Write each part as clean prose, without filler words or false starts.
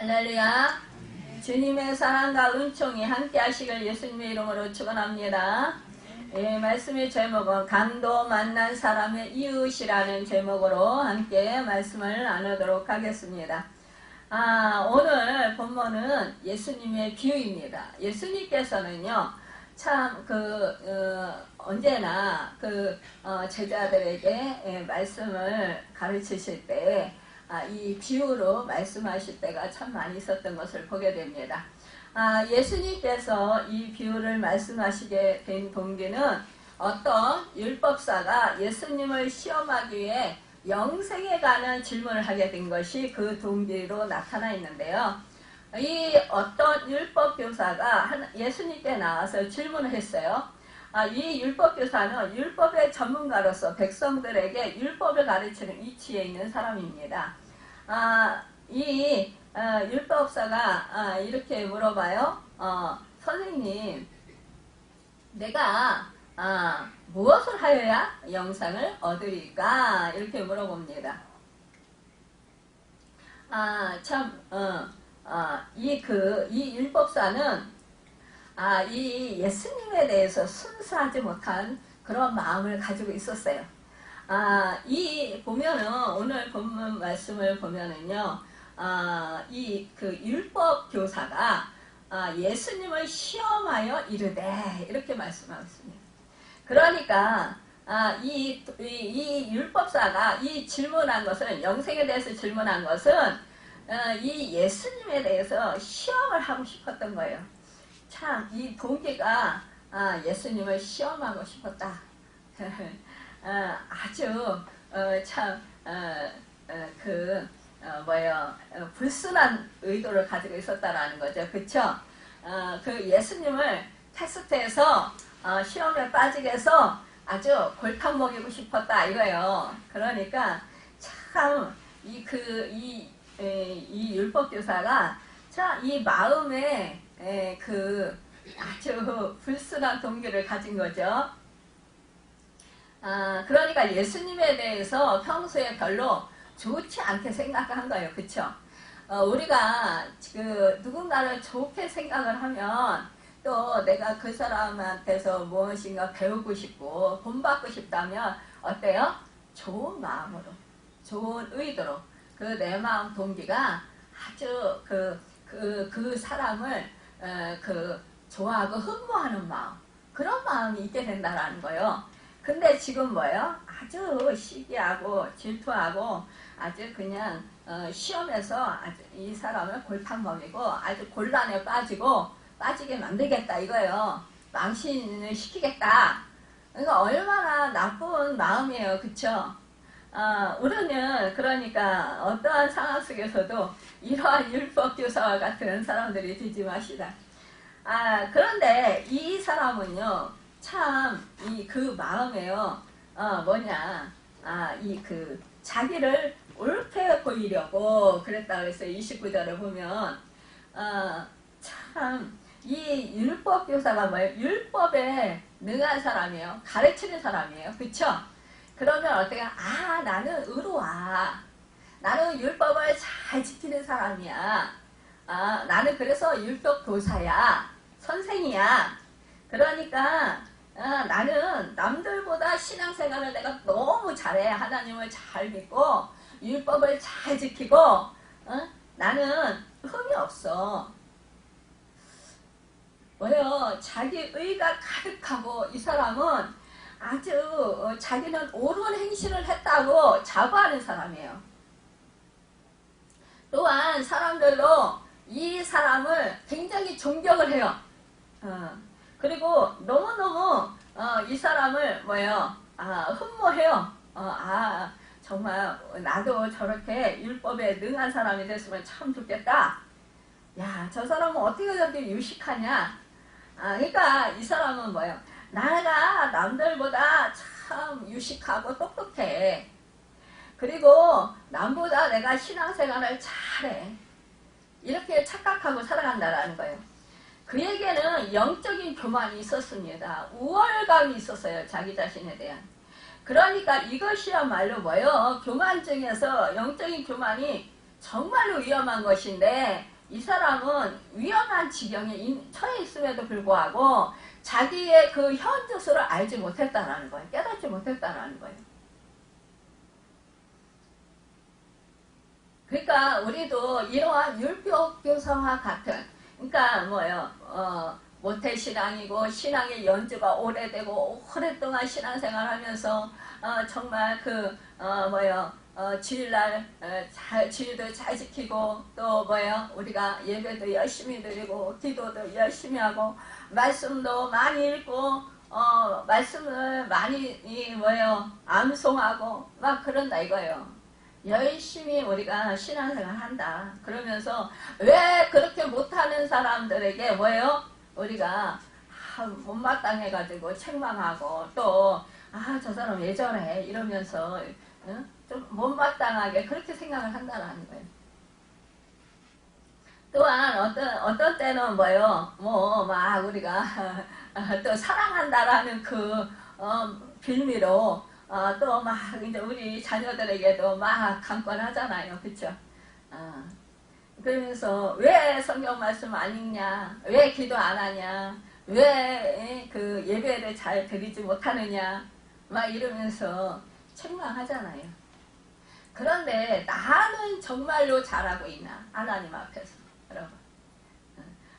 할렐루야. 주님의 사랑과 은총이 함께 하시길 예수님의 이름으로 축원합니다. 말씀의 제목은 강도 만난 사람의 이웃이라는 제목으로 함께 말씀을 나누도록 하겠습니다. 오늘 본문은 예수님의 비유입니다. 예수님께서는요, 참 언제나 제자들에게 말씀을 가르치실 때 이 비유로 말씀하실 때가 참 많이 있었던 것을 보게 됩니다. 예수님께서 이 비유를 말씀하시게 된 동기는 어떤 율법사가 예수님을 시험하기 위해 영생에 관한 질문을 하게 된 것이 그 동기로 나타나 있는데요. 이 어떤 율법교사가 예수님께 나와서 질문을 했어요. 이 율법교사는 율법의 전문가로서 백성들에게 율법을 가르치는 위치에 있는 사람입니다. 이 율법사가 이렇게 물어봐요. 선생님, 내가 무엇을 하여야 영생을 얻으리까? 이렇게 물어봅니다. 이 율법사는 이 예수님에 대해서 순수하지 못한 그런 마음을 가지고 있었어요. 오늘 본문 말씀을 보면은요, 율법 교사가 예수님을 시험하여 이르되 이렇게 말씀하고 있습니다. 그러니까 이 율법사가 이 질문한 것은, 영생에 대해서 질문한 것은 이 예수님에 대해서 시험을 하고 싶었던 거예요. 참 이 동기가 예수님을 시험하고 싶었다. 아주 불순한 의도를 가지고 있었다라는 거죠. 그쵸? 그 예수님을 테스트해서 시험에 빠지게 해서 아주 골탕 먹이고 싶었다 이거예요. 그러니까 참 이 율법교사가 이 마음에 아주 불순한 동기를 가진 거죠. 그러니까 예수님에 대해서 평소에 별로 좋지 않게 생각한 거예요. 그쵸? 우리가 누군가를 좋게 생각을 하면 또 내가 그 사람한테서 무엇인가 배우고 싶고 본받고 싶다면 어때요? 좋은 마음으로, 좋은 의도로 내 마음 동기가 아주 그 사람을 좋아하고 흠모하는 마음, 그런 마음이 있게 된다라는 거예요. 근데 지금 뭐예요? 아주 시기하고 질투하고 아주 그냥 시험에서 아주 이 사람을 골탕 먹이고 아주 곤란에 빠지게 만들겠다 이거예요. 망신을 시키겠다. 그러니까 얼마나 나쁜 마음이에요. 그쵸? 우리는 그러니까 어떠한 상황 속에서도 이러한 율법교사와 같은 사람들이 되지 마시다. 그런데 이 사람은요, 참 그 마음에요, 자기를 옳게 보이려고 그랬다 그랬어요. 29절을 보면 참 이 율법교사가 뭐예요? 율법에 능한 사람이에요. 가르치는 사람이에요. 그쵸? 그러면 어떻게 나는 의로와, 나는 율법을 잘 지키는 사람이야, 나는 그래서 율법교사야, 선생이야. 그러니까 나는 남들보다 신앙생활을 내가 너무 잘해. 하나님을 잘 믿고 율법을 잘 지키고 나는 흠이 없어. 왜요? 자기 의가 가득하고 이 사람은 아주 자기는 옳은 행실을 했다고 자부하는 사람이에요. 또한 사람들로 이 사람을 굉장히 존경을 해요. 그리고 너무너무 이 사람을 흠모해요. 정말 나도 저렇게 율법에 능한 사람이 됐으면 참 좋겠다. 야, 저 사람은 어떻게 저렇게 유식하냐. 그러니까 이 사람은 내가 남들보다 참 유식하고 똑똑해. 그리고 남보다 내가 신앙생활을 잘해. 이렇게 착각하고 살아간다라는 거예요. 그에게는 영적인 교만이 있었습니다. 우월감이 있었어요. 자기 자신에 대한. 그러니까 이것이야말로 교만증에서 영적인 교만이 정말로 위험한 것인데 이 사람은 위험한 지경에 처해 있음에도 불구하고 자기의 그 현주소를 알지 못했다라는 거예요. 깨닫지 못했다라는 거예요. 그러니까 우리도 이러한 율법교사와 같은, 그러니까 뭐예요, 모태신앙이고 신앙의 연주가 오래되고 오랫동안 신앙생활하면서 정말 주일날 주일도 잘 지키고 또 우리가 예배도 열심히 드리고 기도도 열심히 하고 말씀도 많이 읽고 말씀을 많이 암송하고 막 그런다 이거예요. 열심히 우리가 신앙생활 한다. 그러면서 왜 그렇게 못하는 사람들에게 우리가 못마땅해가지고 책망하고 또 저 사람 왜 저래 이러면서 좀 못마땅하게 그렇게 생각을 한다는 거예요. 또한 어떤 때는 막 우리가 또 사랑한다라는 빌미로 또 막 이제 우리 자녀들에게도 막 강권하잖아요, 그렇죠? 그러면서 왜 성경 말씀 안 읽냐, 왜 기도 안 하냐, 왜 그 예배를 잘 드리지 못하느냐, 막 이러면서 책망하잖아요. 그런데 나는 정말로 잘하고 있나? 하나님 앞에서. 여러분.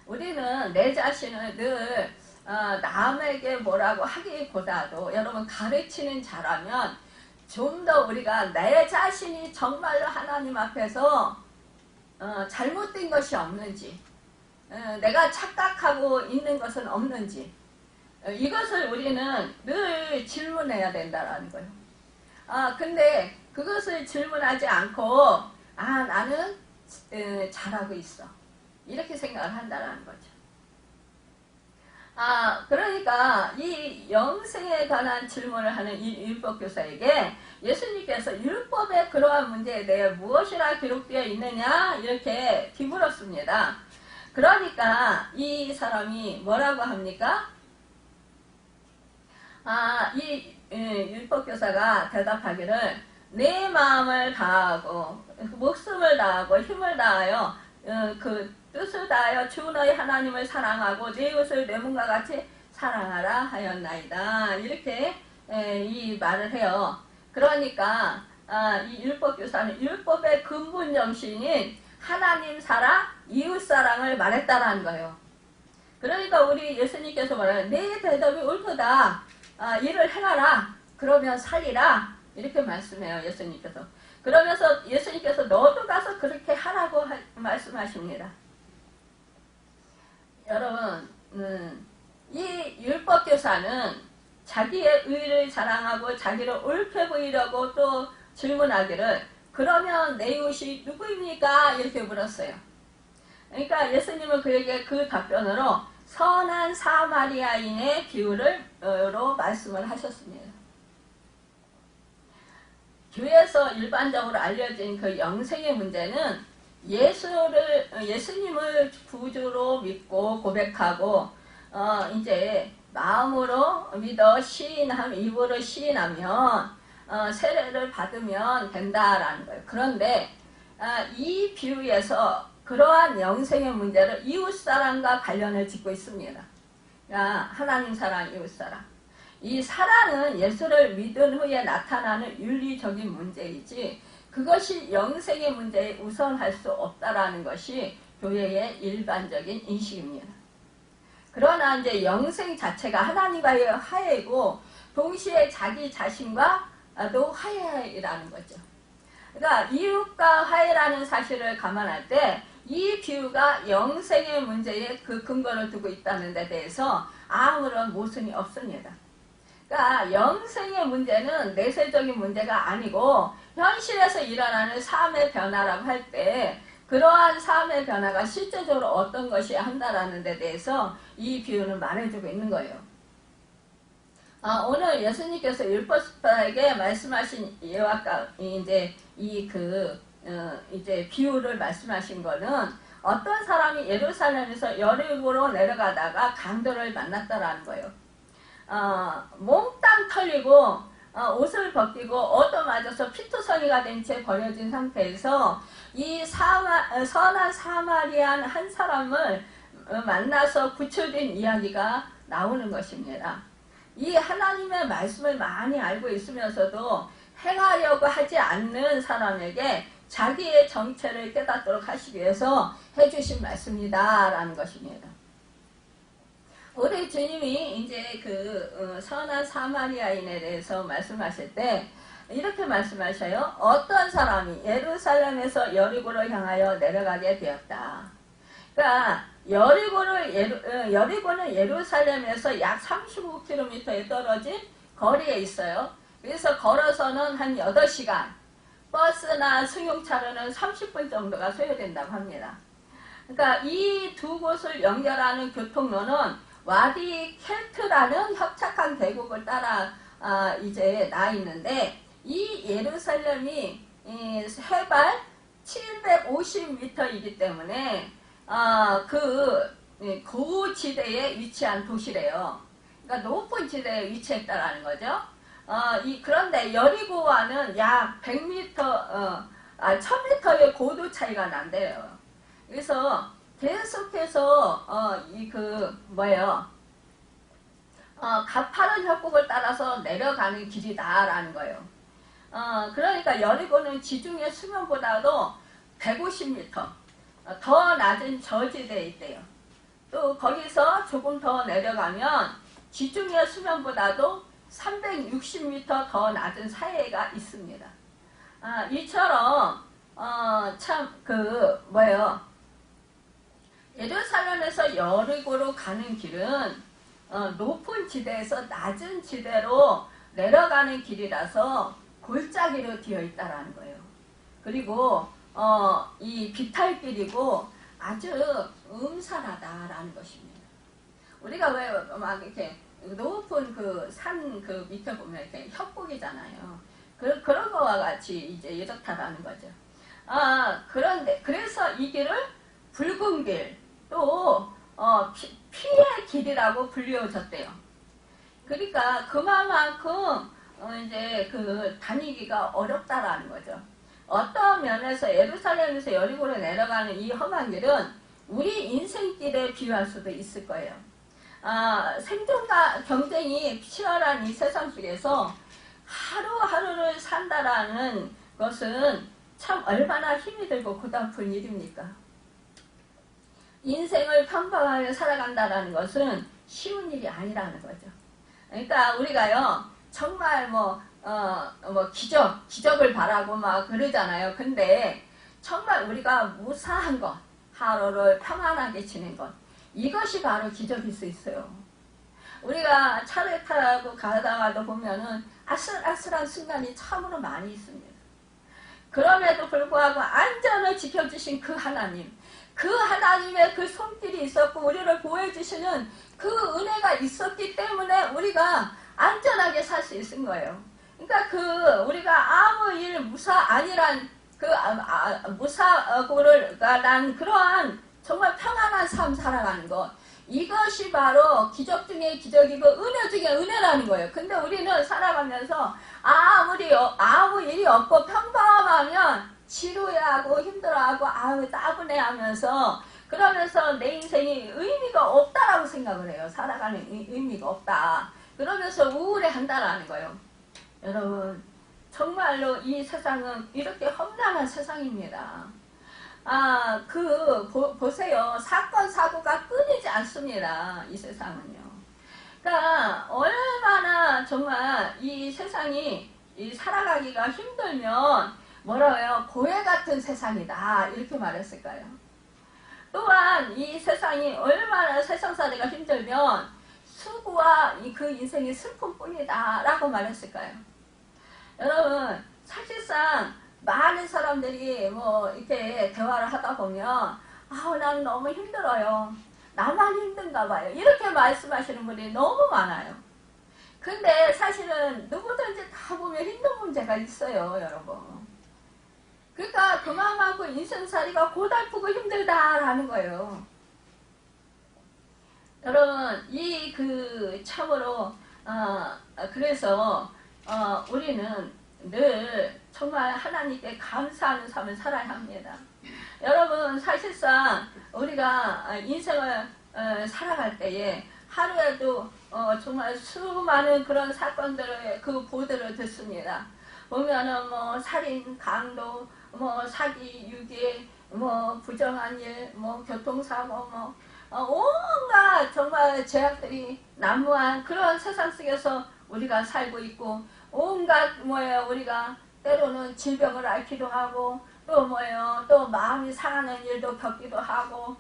우리는 내 자신을 늘 남에게 뭐라고 하기보다도 여러분 가르치는 자라면 좀 더 우리가 내 자신이 정말로 하나님 앞에서 잘못된 것이 없는지, 내가 착각하고 있는 것은 없는지, 이것을 우리는 늘 질문해야 된다는 거예요. 근데 그것을 질문하지 않고 나는 잘하고 있어. 이렇게 생각을 한다는 거죠. 그러니까 이 영생에 관한 질문을 하는 이 율법교사에게 예수님께서 율법의 그러한 문제에 대해 무엇이라 기록되어 있느냐 이렇게 뒤물었습니다. 그러니까 이 사람이 뭐라고 합니까? 이 율법교사가 대답하기를 내 마음을 다하고 목숨을 다하고 힘을 다하여 그 뜻을 다하여 주 너희 하나님을 사랑하고 내 이웃을 내 몸과 같이 사랑하라 하였나이다. 이렇게 이 말을 해요. 그러니까 이 율법교사는 율법의 근본 정신인 하나님 사랑, 이웃 사랑을 말했다라는 거예요. 그러니까 우리 예수님께서 말하는 내 대답이 옳도다. 이를 행하라. 그러면 살리라. 이렇게 말씀해요. 예수님께서. 그러면서 예수님께서 너도 가서 그렇게 하라고 말씀하십니다. 여러분, 이 율법교사는 자기의 의를 자랑하고 자기를 옳게 보이려고 또 질문하기를 그러면 내 이웃이 누구입니까? 이렇게 물었어요. 그러니까 예수님은 그에게 그 답변으로 선한 사마리아인의 비유로 말씀을 하셨습니다. 교회에서 일반적으로 알려진 그 영생의 문제는 예수님을 구주로 믿고 고백하고 이제 마음으로 믿어 입으로 시인하면 세례를 받으면 된다라는 거예요. 그런데 이 비유에서 그러한 영생의 문제를 이웃사랑과 관련을 짓고 있습니다. 하나님 사랑, 이웃사랑. 이 사랑은 예수를 믿은 후에 나타나는 윤리적인 문제이지 그것이 영생의 문제에 우선할 수 없다라는 것이 교회의 일반적인 인식입니다. 그러나 이제 영생 자체가 하나님과의 화해이고 동시에 자기 자신과도 화해라는 거죠. 그러니까 이웃과 화해라는 사실을 감안할 때 이 비유가 영생의 문제에 그 근거를 두고 있다는 데 대해서 아무런 모순이 없습니다. 그러니까 영생의 문제는 내세적인 문제가 아니고 현실에서 일어나는 삶의 변화라고 할 때 그러한 삶의 변화가 실제적으로 어떤 것이 한다라는 데 대해서 이 비유는 말해주고 있는 거예요. 오늘 예수님께서 율법사에게 말씀하신 예와 이제 이제 비유를 말씀하신 거는 어떤 사람이 예루살렘에서 여리고로 내려가다가 강도를 만났다라는 거예요. 몽땅 털리고 옷을 벗기고 얻어맞아서 피투성이가 된 채 버려진 상태에서 선한 사마리안 한 사람을 만나서 구체된 이야기가 나오는 것입니다. 이 하나님의 말씀을 많이 알고 있으면서도 행하려고 하지 않는 사람에게 자기의 정체를 깨닫도록 하시기 위해서 해주신 말씀이다 라는 것입니다. 우리 주님이 이제 그 선한 사마리아인에 대해서 말씀하실 때 이렇게 말씀하셔요. 어떤 사람이 예루살렘에서 여리고를 향하여 내려가게 되었다. 그러니까 여리고는 예루살렘에서 약 35km에 떨어진 거리에 있어요. 그래서 걸어서는 한 8시간, 버스나 승용차로는 30분 정도가 소요된다고 합니다. 그러니까 이 두 곳을 연결하는 교통로는 와디 켈트라는 협착한 계곡을 따라 이제 나 있는데, 이 예루살렘이 해발 750m이기 때문에 그 고지대에 위치한 도시래요. 그러니까 높은 지대에 위치했다라는 거죠. 그런데 여리고와는 약 100m, 1000m의 고도 차이가 난대요. 그래서 계속해서 가파른 협곡을 따라서 내려가는 길이다라는 거예요. 그러니까 여리고는 지중해 수면보다도 150m 더 낮은 저지대에 있대요. 또 거기서 조금 더 내려가면 지중해 수면보다도 360m 더 낮은 사해가 있습니다. 이처럼 예루살렘에서 여리고로 가는 길은 높은 지대에서 낮은 지대로 내려가는 길이라서 골짜기로 되어 있다라는 거예요. 그리고 이 비탈길이고 아주 음산하다라는 것입니다. 우리가 왜 막 이렇게 높은 그 산 그 밑에 보면 이렇게 협곡이잖아요. 그런 거와 같이 이제 이렇다라는 거죠. 그래서 이 길을 붉은 길, 또 피의 길이라고 불리워졌대요. 그러니까 그만큼 이제 그 다니기가 어렵다라는 거죠. 어떤 면에서 예루살렘에서 여리고로 내려가는 이 험한 길은 우리 인생길에 비유할 수도 있을 거예요. 생존과 경쟁이 치열한 이 세상 속에서 하루하루를 산다라는 것은 참 얼마나 힘이 들고 고달픈 일입니까? 인생을 평범하게 살아간다는 것은 쉬운 일이 아니라는 거죠. 그러니까 우리가요, 정말 기적을 바라고 막 그러잖아요. 근데 정말 우리가 무사한 것, 하루를 평안하게 지낸 것, 이것이 바로 기적일 수 있어요. 우리가 차를 타고 가다가도 보면은 아슬아슬한 순간이 참으로 많이 있습니다. 그럼에도 불구하고 안전을 지켜주신 그 하나님, 그 하나님의 그 손길이 있었고 우리를 보호해주시는 그 은혜가 있었기 때문에 우리가 안전하게 살 수 있은 거예요. 그러니까 우리가 아무 일 아니란 무사고를 난 그러한 정말 평안한 삶 살아가는 것, 이것이 바로 기적 중에 기적이고 은혜 중에 은혜라는 거예요. 근데 우리는 살아가면서 아무 일이 없고 평범하면 지루해하고 힘들어하고 따분해하면서 그러면서 내 인생이 의미가 없다라고 생각을 해요. 살아가는 의미가 없다. 그러면서 우울해한다라는 거예요. 여러분, 정말로 이 세상은 이렇게 험난한 세상입니다. 보세요. 사건, 사고가 끊이지 않습니다. 이 세상은요. 그러니까, 얼마나 정말 이 세상이 살아가기가 힘들면, 고해 같은 세상이다. 이렇게 말했을까요? 또한 이 세상이 얼마나 세상살이가 힘들면, 수고와 그 인생이 슬픔뿐이다. 라고 말했을까요? 여러분, 사실상, 많은 사람들이 이렇게 대화를 하다 보면 난 너무 힘들어요. 나만 힘든가 봐요. 이렇게 말씀하시는 분이 너무 많아요. 근데 사실은 누구든지 다 보면 힘든 문제가 있어요, 여러분. 그러니까 그만큼 인생살이가 고달프고 힘들다라는 거예요. 여러분, 참으로 그래서 우리는 늘 정말 하나님께 감사하는 삶을 살아야 합니다. 여러분 사실상 우리가 인생을 살아갈 때에 하루에도 정말 수많은 그런 사건들을 그 보도를 듣습니다. 보면은 뭐 살인, 강도, 뭐 사기, 유괴, 뭐 부정한 일, 뭐 교통사고, 뭐 온갖 정말 죄악들이 난무한 그런 세상 속에서 우리가 살고 있고, 온갖 뭐예요, 우리가 때로는 질병을 앓기도 하고, 또 뭐예요, 또 마음이 상하는 일도 겪기도 하고,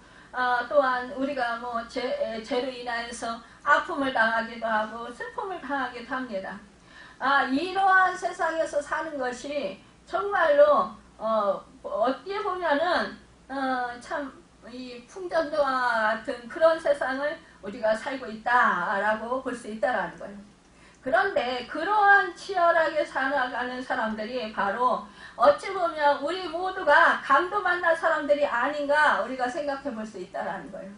또한 우리가 뭐 죄로 인하여서 아픔을 당하기도 하고 슬픔을 당하기도 합니다. 이러한 세상에서 사는 것이 정말로 어떻게 보면은 참 이 풍전도와 같은 그런 세상을 우리가 살고 있다라고 볼 수 있다라는 거예요. 그런데 그러한 치열하게 살아가는 사람들이 바로 어찌 보면 우리 모두가 강도 만날 사람들이 아닌가 우리가 생각해 볼 수 있다라는 거예요.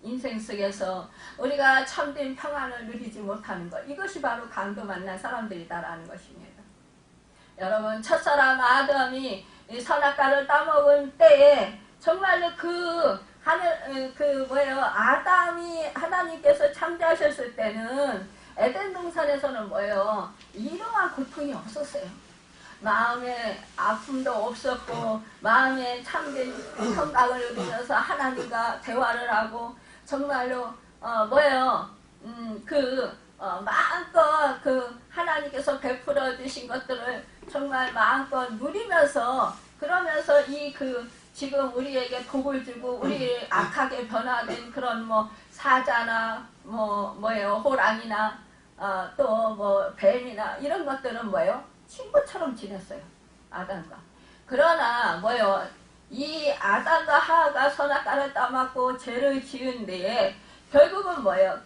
인생 속에서 우리가 참된 평안을 누리지 못하는 것, 이것이 바로 강도 만난 사람들이다라는 것입니다. 여러분, 첫사람 아담이 선악과를 따먹은 때에 정말로 아담이 하나님께서 창조하셨을 때는 에덴 동산에서는 뭐예요? 이러한 고통이 없었어요. 마음에 아픔도 없었고, 마음에 참된 생각을 누려서 하나님과 대화를 하고, 정말로 마음껏 하나님께서 베풀어 주신 것들을 정말 마음껏 누리면서, 그러면서 지금 우리에게 복을 주고 우리를 악하게 변화된 그런 사자나 호랑이나 또 뱀이나 이런 것들은 친구처럼 지냈어요. 아담과. 그러나 이 아담과 하와가 선악과를 따먹고 죄를 지은 데에 결국은 모든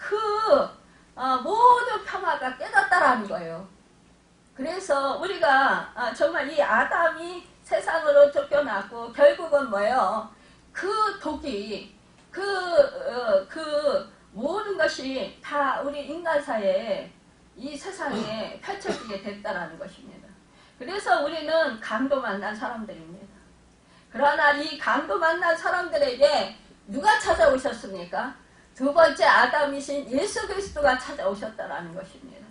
평화가 깨졌다라는 거예요. 그래서 우리가 정말 이 아담이 세상으로 쫓겨났고 결국은 그 독이 모든 것이 다 우리 인간사에 이 세상에 펼쳐지게 됐다라는 것입니다. 그래서 우리는 강도 만난 사람들입니다. 그러나 이 강도 만난 사람들에게 누가 찾아오셨습니까? 두 번째 아담이신 예수 그리스도가 찾아오셨다라는 것입니다.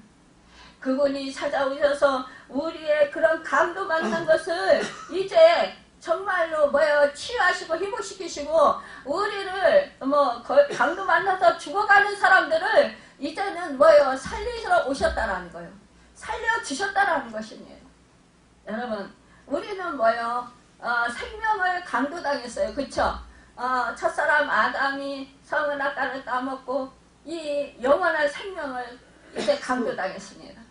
그분이 찾아오셔서 우리의 그런 강도 만난 것을 이제 정말로 치유하시고 회복시키시고 우리를 강도 만나서 죽어가는 사람들을 이제는 살리러 오셨다라는 거예요. 살려주셨다라는 것입니다. 여러분, 우리는 생명을 강도당했어요. 그쵸? 첫사람 아담이 선악과를 따먹고 이 영원한 생명을 이제 강도당했습니다.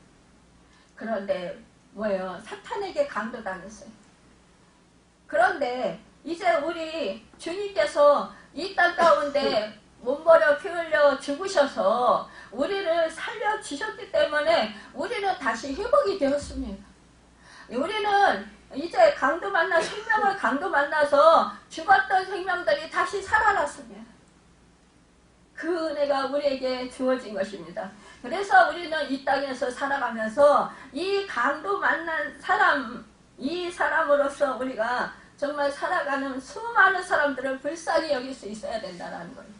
그런데 사탄에게 강도당했어요. 그런데 이제 우리 주님께서 이 땅 가운데 몸버려 피 흘려 죽으셔서 우리를 살려주셨기 때문에 우리는 다시 회복이 되었습니다. 우리는 이제 생명을 강도 만나서 죽었던 생명들이 다시 살아났습니다. 그 은혜가 우리에게 주어진 것입니다. 그래서 우리는 이 땅에서 살아가면서 이 강도 만난 이 사람으로서 우리가 정말 살아가는 수많은 사람들을 불쌍히 여길 수 있어야 된다는 거예요.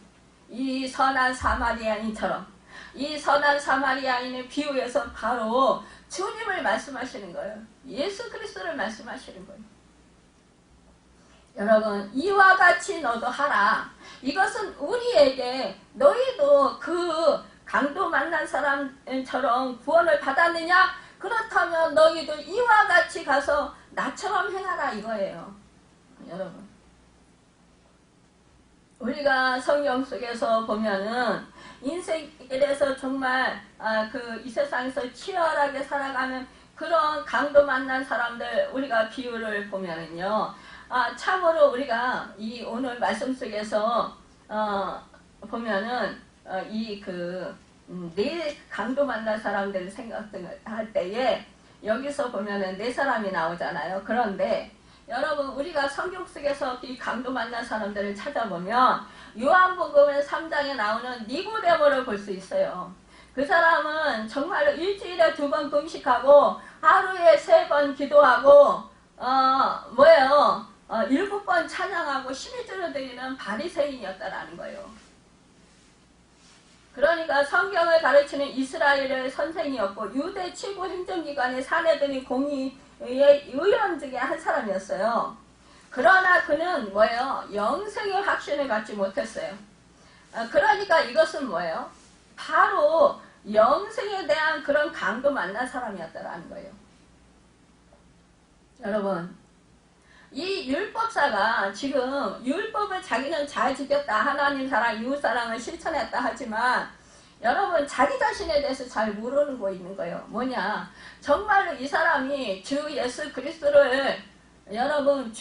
이 선한 사마리아인처럼, 이 선한 사마리아인의 비유에서 바로 주님을 말씀하시는 거예요. 예수 그리스도를 말씀하시는 거예요. 여러분, 이와 같이 너도 하라. 이것은 우리에게 너희도 그 강도 만난 사람처럼 구원을 받았느냐? 그렇다면 너희도 이와 같이 가서 나처럼 행하라 이거예요. 여러분, 우리가 성경 속에서 보면은 인생길에서 정말 이 세상에서 치열하게 살아가는 그런 강도 만난 사람들 우리가 비유를 보면은요, 참으로 우리가 이 오늘 말씀 속에서 보면은 네 강도 만난 사람들 생각할 때에 여기서 보면은 네 사람이 나오잖아요. 그런데 여러분, 우리가 성경 속에서 이 강도 만난 사람들을 찾아보면 요한복음 3장에 나오는 니고데모를 볼 수 있어요. 그 사람은 정말로 일주일에 2번 금식하고 하루에 3번 기도하고 뭐예요? 7번 찬양하고 11조를 드리는 바리새인이었다라는 거예요. 그러니까 성경을 가르치는 이스라엘의 선생이었고 유대 최고 행정기관의 사내들이 공의의 의원 중에 한 사람이었어요. 그러나 그는 뭐예요? 영생의 확신을 갖지 못했어요. 그러니까 이것은 뭐예요? 바로 영생에 대한 그런 강도 만난 사람이었다라는 거예요. 여러분, 이 율법사가 지금 율법을 자기는 잘 지켰다, 하나님 사랑, 이웃 사랑을 실천했다 하지만 여러분 자기 자신에 대해서 잘 모르는 거 있는 거예요. 뭐냐? 정말로 이 사람이 주 예수 그리스도를 여러분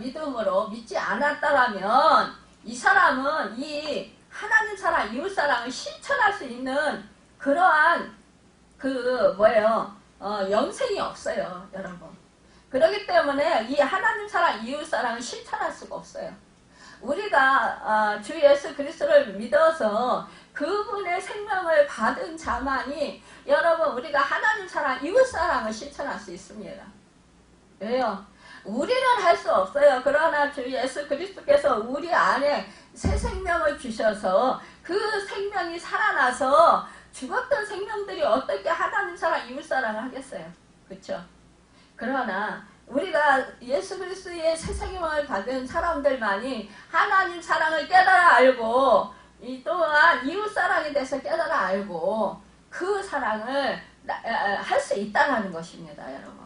믿음으로 믿지 않았다라면 이 사람은 이 하나님 사랑, 이웃 사랑을 실천할 수 있는 그러한 영생이 없어요, 여러분. 그렇기 때문에 이 하나님 사랑, 이웃 사랑을 실천할 수가 없어요. 우리가 주 예수 그리스도를 믿어서 그분의 생명을 받은 자만이 여러분 우리가 하나님 사랑, 이웃 사랑을 실천할 수 있습니다. 왜요? 우리는 할 수 없어요. 그러나 주 예수 그리스도께서 우리 안에 새 생명을 주셔서 그 생명이 살아나서 죽었던 생명들이 어떻게 하나님 사랑, 이웃 사랑을 하겠어요? 그렇죠? 그러나 우리가 예수 그리스도의 새 생명을 받은 사람들만이 하나님 사랑을 깨달아 알고 또한 이웃 사랑에 대해서 깨달아 알고 그 사랑을 할 수 있다는 것입니다, 여러분.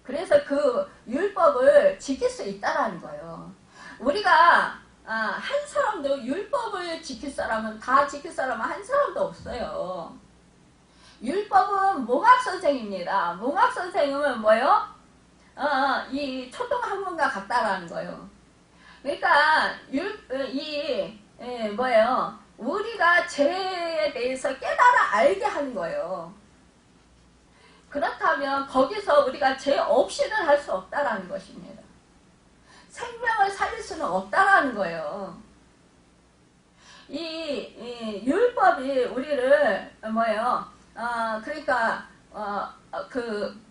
그래서 그 율법을 지킬 수 있다는 거예요. 우리가 한 사람도 율법을 지킬 사람은 다 지킬 사람은 한 사람도 없어요. 율법은 몽학선생입니다. 몽학선생은 뭐예요? 이 초등학문과 같다라는 거예요. 그러니까 우리가 죄에 대해서 깨달아 알게 하는 거예요. 그렇다면 거기서 우리가 죄 없이는 할 수 없다라는 것입니다. 생명을 살릴 수는 없다라는 거예요. 이 율법이 우리를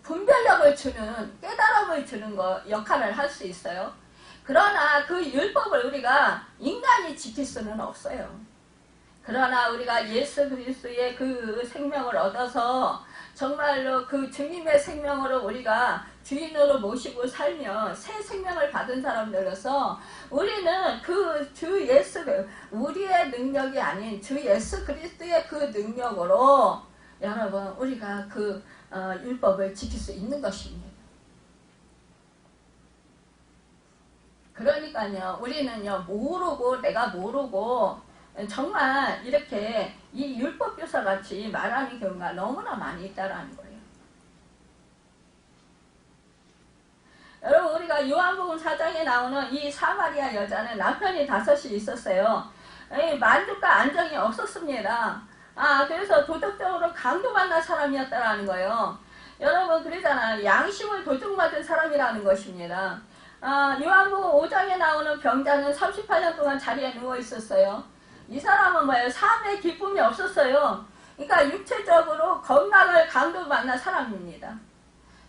분별력을 주는, 깨달음을 주는 역할을 할 수 있어요. 그러나 그 율법을 우리가 인간이 지킬 수는 없어요. 그러나 우리가 예수 그리스도의 그 생명을 얻어서 정말로 그 주님의 생명으로 우리가 주인으로 모시고 살며 새 생명을 받은 사람들로서 우리는 우리의 능력이 아닌 주 예수 그리스도의 그 능력으로 여러분 우리가 그 율법을 지킬 수 있는 것입니다. 그러니까요, 우리는요, 내가 모르고 정말 이렇게 이 율법교사 같이 말하는 경우가 너무나 많이 있다라는 거예요. 여러분, 우리가 요한복음 4장에 나오는 이 사마리아 여자는 남편이 5이 있었어요. 만족과 안정이 없었습니다. 그래서 도덕적으로 강도만난 사람이었다라는 거예요. 여러분, 그러잖아요. 양심을 도둑맞은 사람이라는 것입니다. 요한복음 5장에 나오는 병자는 38년 동안 자리에 누워 있었어요. 이 사람은 삶의 기쁨이 없었어요. 그러니까 육체적으로 건강을 강도 만난 사람입니다.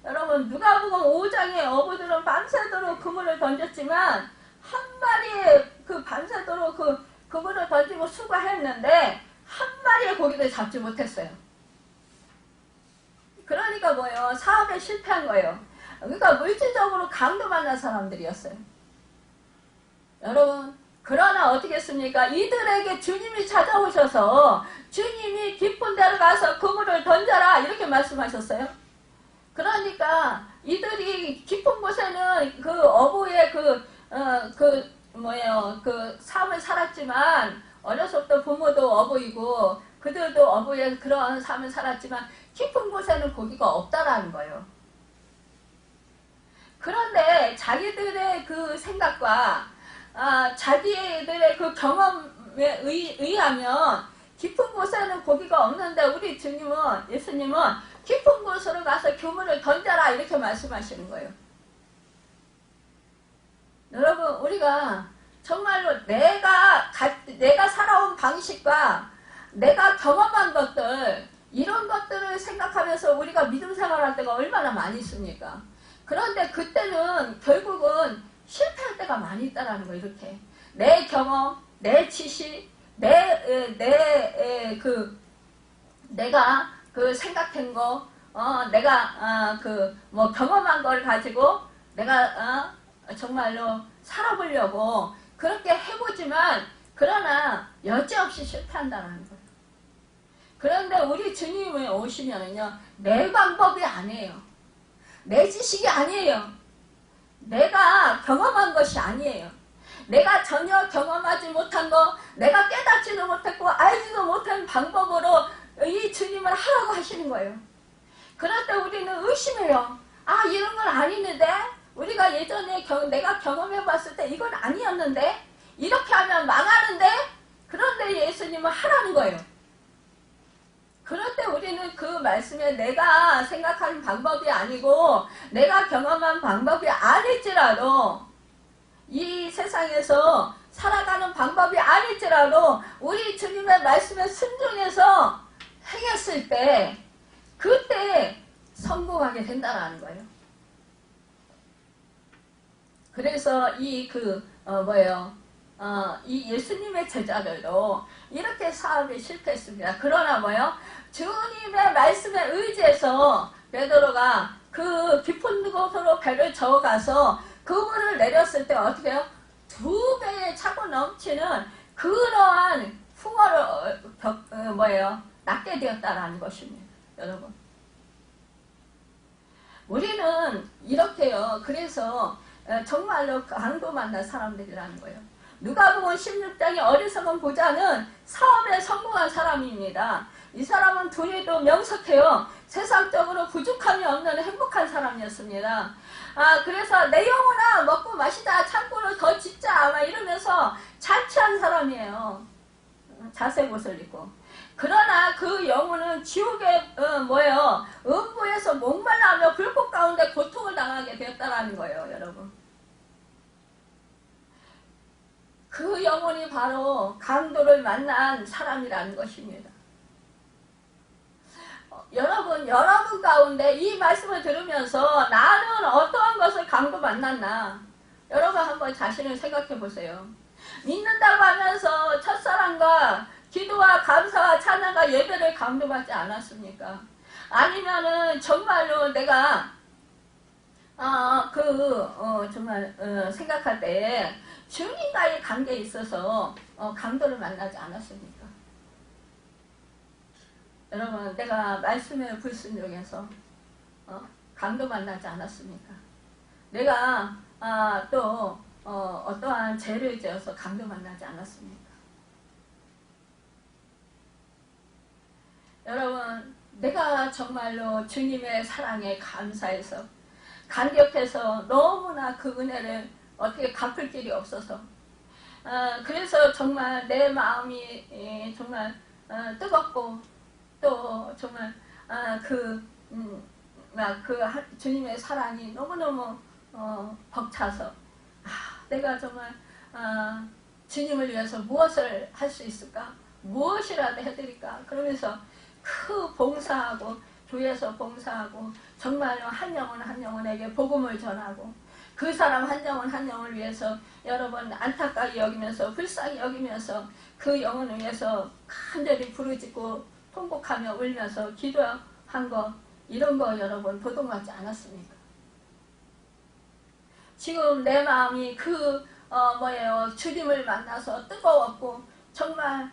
여러분, 누가복음 5장에 어부들은 밤새도록 그물을 던졌지만 한 마리의 밤새도록 그물을 던지고 수고했는데 한 마리의 고기를 잡지 못했어요. 그러니까 사업에 실패한 거예요. 그러니까 물질적으로 강도 만난 사람들이었어요. 여러분, 그러나 어떻게 했습니까? 이들에게 주님이 찾아오셔서 주님이 깊은 데로 가서 그물을 던져라 이렇게 말씀하셨어요. 그러니까 이들이 깊은 곳에는 그 어부의 삶을 살았지만 어려서부터 부모도 어부이고 그들도 어부의 그런 삶을 살았지만 깊은 곳에는 고기가 없다라는 거예요. 그런데 자기들의 그 생각과 자기들의 그 경험에 의하면 깊은 곳에는 고기가 없는데 우리 예수님은 깊은 곳으로 가서 그물을 던져라 이렇게 말씀하시는 거예요. 여러분, 우리가 정말로 내가 살아온 방식과 내가 경험한 것들, 이런 것들을 생각하면서 우리가 믿음 생활할 때가 얼마나 많이 있습니까? 그런데 그때는 결국은 실패할 때가 많이 있다라는 거예요. 이렇게 내 경험, 내 지식, 내가 그 생각한 거, 내가 뭐 경험한 걸 가지고 내가 정말로 살아보려고 그렇게 해보지만 그러나 여지없이 실패한다는 거예요. 그런데 우리 주님이 오시면은요, 내 방법이 아니에요. 내 지식이 아니에요. 내가 경험한 것이 아니에요. 내가 전혀 경험하지 못한 거, 내가 깨닫지도 못했고 알지도 못한 방법으로 이 주님을 하라고 하시는 거예요. 그럴 때 우리는 의심해요. 아, 이런 건 아니는데? 우리가 예전에 내가 경험해봤을 때 이건 아니었는데? 이렇게 하면 망하는데? 그런데 예수님은 하라는 거예요. 그럴 때 우리는 그 말씀에 내가 생각하는 방법이 아니고 내가 경험한 방법이 아닐지라도 이 세상에서 살아가는 방법이 아닐지라도 우리 주님의 말씀에 순종해서 행했을 때 그때 성공하게 된다는 거예요. 그래서 이 예수님의 제자들도 이렇게 사업에 실패했습니다. 그러나 주님의 말씀에 의지해서 베드로가 그 깊은 곳으로 배를 저어가서 그물을 내렸을 때 어떻게 해요? 2배에 차고 넘치는 그러한 풍어를 낳게 되었다라는 것입니다. 여러분. 우리는 이렇게요. 그래서 정말로 강도 만난 사람들이라는 거예요. 누가복음 16장의 어리석은 부자는 사업에 성공한 사람입니다. 이 사람은 돈에도 명석해요. 세상적으로 부족함이 없는 행복한 사람이었습니다. 그래서 내 영혼아 먹고 마시다 창고를 더 짓자 막 이러면서 자취한 사람이에요. 자색 옷을 입고. 그러나 그 영혼은 지옥의 음부에서 목말라하며 불꽃 가운데 고통을 당하게 되었다라는 거예요, 여러분. 그 영혼이 바로 강도를 만난 사람이라는 것입니다. 여러분 가운데 이 말씀을 들으면서 나는 어떠한 것을 강도 만났나? 여러분 한번 자신을 생각해 보세요. 믿는다고 하면서 첫사랑과 기도와 감사와 찬양과 예배를 강도받지 않았습니까? 아니면은 정말로 내가 생각할 때 주님과의 관계에 있어서 강도를 만나지 않았습니까? 여러분, 내가 말씀에 불순종해서 강도 만나지 않았습니까? 내가 어떠한 죄를 지어서 강도 만나지 않았습니까? 여러분, 내가 정말로 주님의 사랑에 감사해서 감격해서 너무나 그 은혜를 어떻게 갚을 길이 없어서 그래서 정말 내 마음이 정말 뜨겁고 또 정말 주님의 사랑이 너무너무 벅차서 내가 정말 주님을 위해서 무엇을 할 수 있을까? 무엇이라도 해드릴까? 그러면서 그 봉사하고 교회에서 봉사하고 정말로 한 영혼 한 영혼에게 복음을 전하고 그 사람 한 영혼 한 영혼을 위해서 여러분 안타깝게 여기면서 불쌍히 여기면서 그 영혼을 위해서 간절히 부르짖고 통곡하며 울면서 기도한 거 이런 거 여러분 도둑맞지 않았습니까? 지금 내 마음이 주님을 만나서 뜨거웠고 정말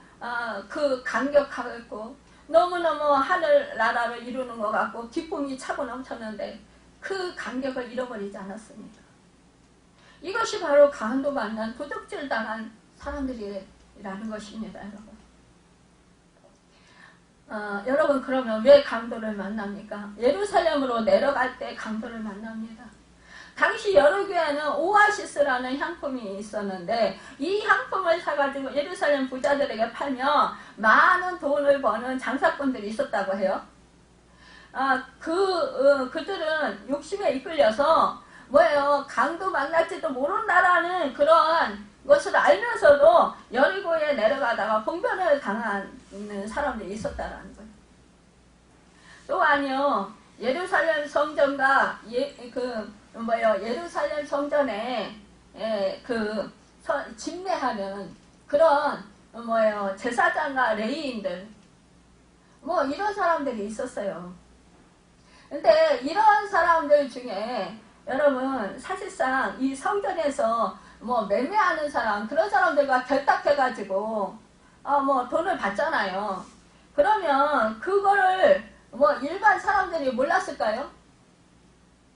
그 감격하고 너무너무 하늘나라를 이루는 것 같고 기쁨이 차고 넘쳤는데 그 감격을 잃어버리지 않았습니다. 이것이 바로 강도 만난 도둑질 당한 사람들이라는 것입니다. 여러분 그러면 왜 강도를 만납니까? 예루살렘으로 내려갈 때 강도를 만납니다. 당시 여러 교회는 오아시스라는 향품이 있었는데 이 향품을 사가지고 예루살렘 부자들에게 팔며 많은 돈을 버는 장사꾼들이 있었다고 해요. 그들은 욕심에 이끌려서 강도 만날지도 모른다라는 그런 것을 알면서도 여리고에 내려가다가 봉변을 당한 있는 사람들이 있었다라는 거예요. 또 아니요, 예루살렘 성전과 예루살렘 성전에 집례하는 그런 제사장과 레위인들 이런 사람들이 있었어요. 근데 이런 사람들 중에 여러분 사실상 이 성전에서 매매하는 사람 그런 사람들과 결탁해가지고 돈을 받잖아요. 그러면 그거를 일반 사람들이 몰랐을까요?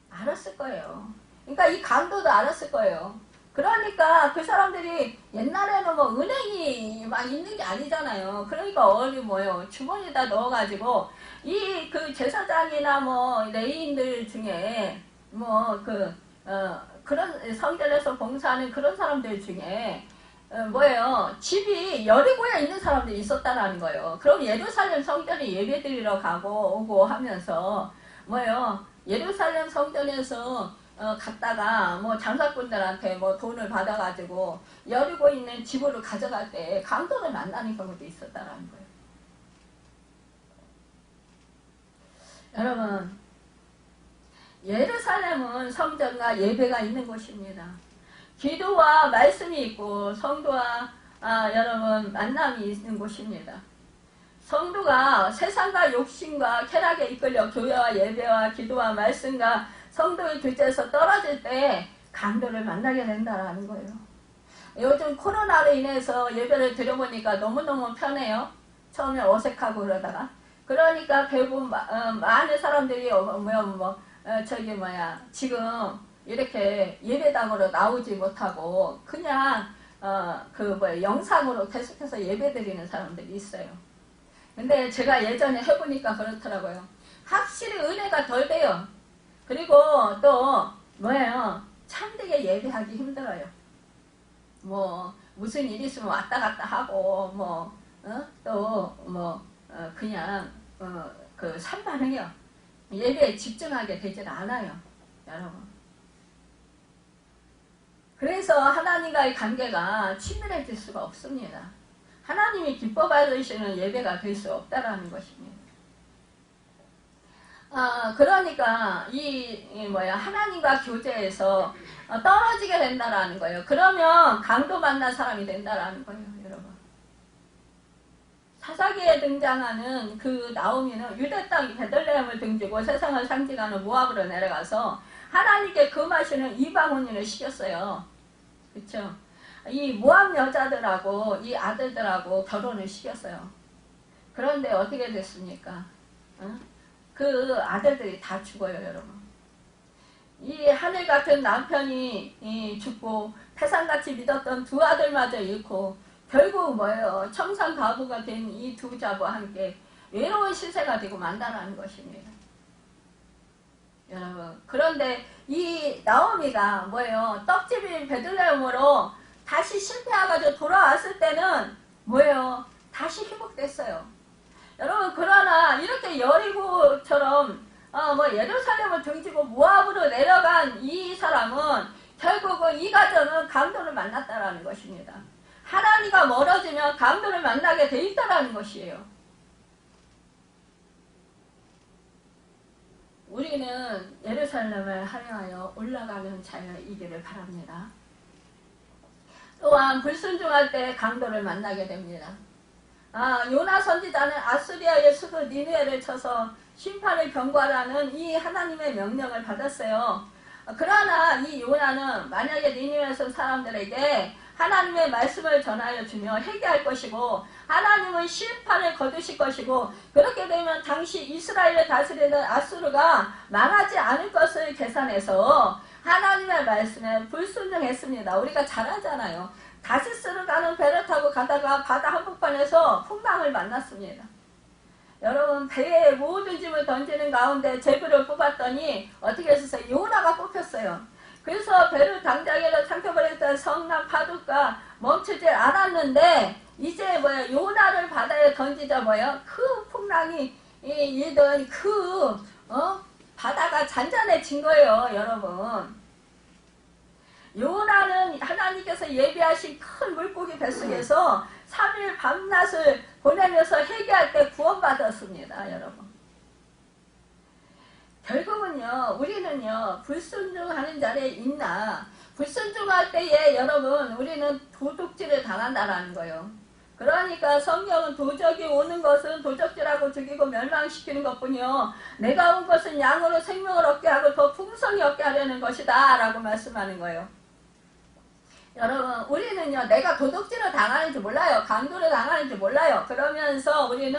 알았을 거예요. 그러니까 이 강도도 알았을 거예요. 그러니까 그 사람들이 옛날에는 은행이 막 있는 게 아니잖아요. 그러니까 주머니에다 넣어가지고 그 제사장이나 레위인들 중에 그런 성전에서 봉사하는 그런 사람들 중에 집이 여리고에 있는 사람들이 있었다라는 거예요. 그럼 예루살렘 성전에 예배드리러 가고 오고 하면서 예루살렘 성전에서 갔다가 장사꾼들한테 돈을 받아가지고 여리고 있는 집으로 가져갈 때 강도를 만나는 경우도 있었다라는 거예요. 여러분, 예루살렘은 성전과 예배가 있는 곳입니다. 기도와 말씀이 있고 성도와 여러분 만남이 있는 곳입니다. 성도가 세상과 욕심과 쾌락에 이끌려 교회와 예배와 기도와 말씀과 성도의 교제에서 떨어질 때 강도를 만나게 된다는 거예요. 요즘 코로나로 인해서 예배를 드려보니까 너무너무 편해요. 처음에 어색하고 그러다가. 그러니까 결국 많은 사람들이 지금 이렇게 예배당으로 나오지 못하고 그냥 영상으로 계속해서 예배드리는 사람들이 있어요. 근데 제가 예전에 해보니까 그렇더라고요. 확실히 은혜가 덜 돼요. 그리고 또 참되게 예배하기 힘들어요. 무슨 일 있으면 왔다 갔다 하고 그냥 산만해요. 예배에 집중하게 되질 않아요, 여러분. 그래서 하나님과의 관계가 친밀해질 수가 없습니다. 하나님이 기뻐 받으시는 예배가 될 수 없다라는 것입니다. 그러니까 하나님과 교제에서 떨어지게 된다라는 거예요. 그러면 강도 만난 사람이 된다라는 거예요, 여러분. 사사기에 등장하는 그 나오미는 유대 땅 베들레헴을 등지고 세상을 상징하는 모압으로 내려가서 하나님께 금하시는 이방원인을 시켰어요. 그렇죠? 이 모압 여자들하고 이 아들들하고 결혼을 시켰어요. 그런데 어떻게 됐습니까? 그 아들들이 다 죽어요, 여러분. 이 하늘 같은 남편이 죽고 태산같이 믿었던 두 아들마저 잃고 결국 청산 가부가 된 이 두 자와 함께 외로운 시세가 되고 만다라는 것입니다. 여러분, 그런데 이 나오미가 떡집인 베들레헴으로 다시 실패해가지고 돌아왔을 때는 다시 회복됐어요. 여러분, 그러나 이렇게 여리고처럼 예루살렘을 등지고 모압으로 내려간 이 사람은 결국은 이 가정은 강도를 만났다라는 것입니다. 하나님과 멀어지면 강도를 만나게 돼 있다라는 것이에요. 우리는 예루살렘을 향하여 올라가는 자이기를 바랍니다. 또한 불순종할 때 강도를 만나게 됩니다. 요나 선지자는 아수리아의 수도 니느웨를 쳐서 심판을 경고하라는 이 하나님의 명령을 받았어요. 그러나 이 요나는 만약에 니느웨에서 사람들에게 하나님의 말씀을 전하여 주며 회개할 것이고 하나님은 심판을 거두실 것이고 그렇게 되면 당시 이스라엘을 다스리던 아수르가 망하지 않을 것을 계산해서 하나님의 말씀에 불순종했습니다. 우리가 잘 알잖아요. 다시스를 가는 배를 타고 가다가 바다 한복판에서 풍랑을 만났습니다. 여러분, 배에 모든 짐을 던지는 가운데 제비를 뽑았더니 어떻게 했었어요? 요나가 뽑혔어요. 그래서 배를 당장에도 삼켜버렸던 성난 파도가 멈추지 않았는데 이제 요나를 바다에 던지자 큰 풍랑이 일던 바다가 잔잔해진 거예요, 여러분. 요나는 하나님께서 예비하신 큰 물고기 뱃속에서 3일 밤낮을 보내면서 회개할 때 구원받았습니다. 여러분. 결국은요, 우리는요, 불순종하는 자리에 있나, 불순종할 때에 여러분, 우리는 도둑질을 당한다라는 거예요. 그러니까 성경은 도적이 오는 것은 도적질하고 죽이고 멸망시키는 것뿐이요, 내가 온 것은 양으로 생명을 얻게 하고 더 풍성히 얻게 하려는 것이다 라고 말씀하는 거예요. 여러분, 우리는요, 내가 도둑질을 당하는지 몰라요. 강도를 당하는지 몰라요. 그러면서 우리는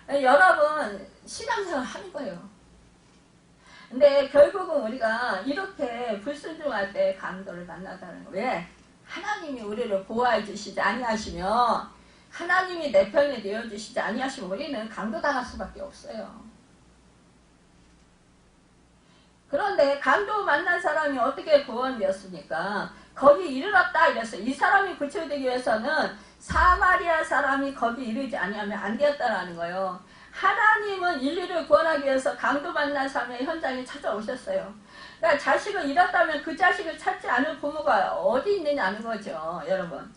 여러분 신앙생활 하는 거예요. 근데 결국은 우리가 이렇게 불순종할 때 강도를 만나다는 거예요. 왜? 하나님이 우리를 보호해 주시지 아니하시면, 하나님이 내 편이 되어 주시지 아니하시면 우리는 강도 당할 수밖에 없어요. 그런데 강도 만난 사람이 어떻게 구원되었습니까? 거기 이르렀다 이랬어요. 이 사람이 구출되기 위해서는 사마리아 사람이 거기 이르지 아니하면 안 되었다라는 거예요. 하나님은 인류를 구원하기 위해서 강도 만난 사람의 현장에 찾아오셨어요. 그러니까 자식을 잃었다면 그 자식을 찾지 않을 부모가 어디 있느냐는 거죠. 여러분,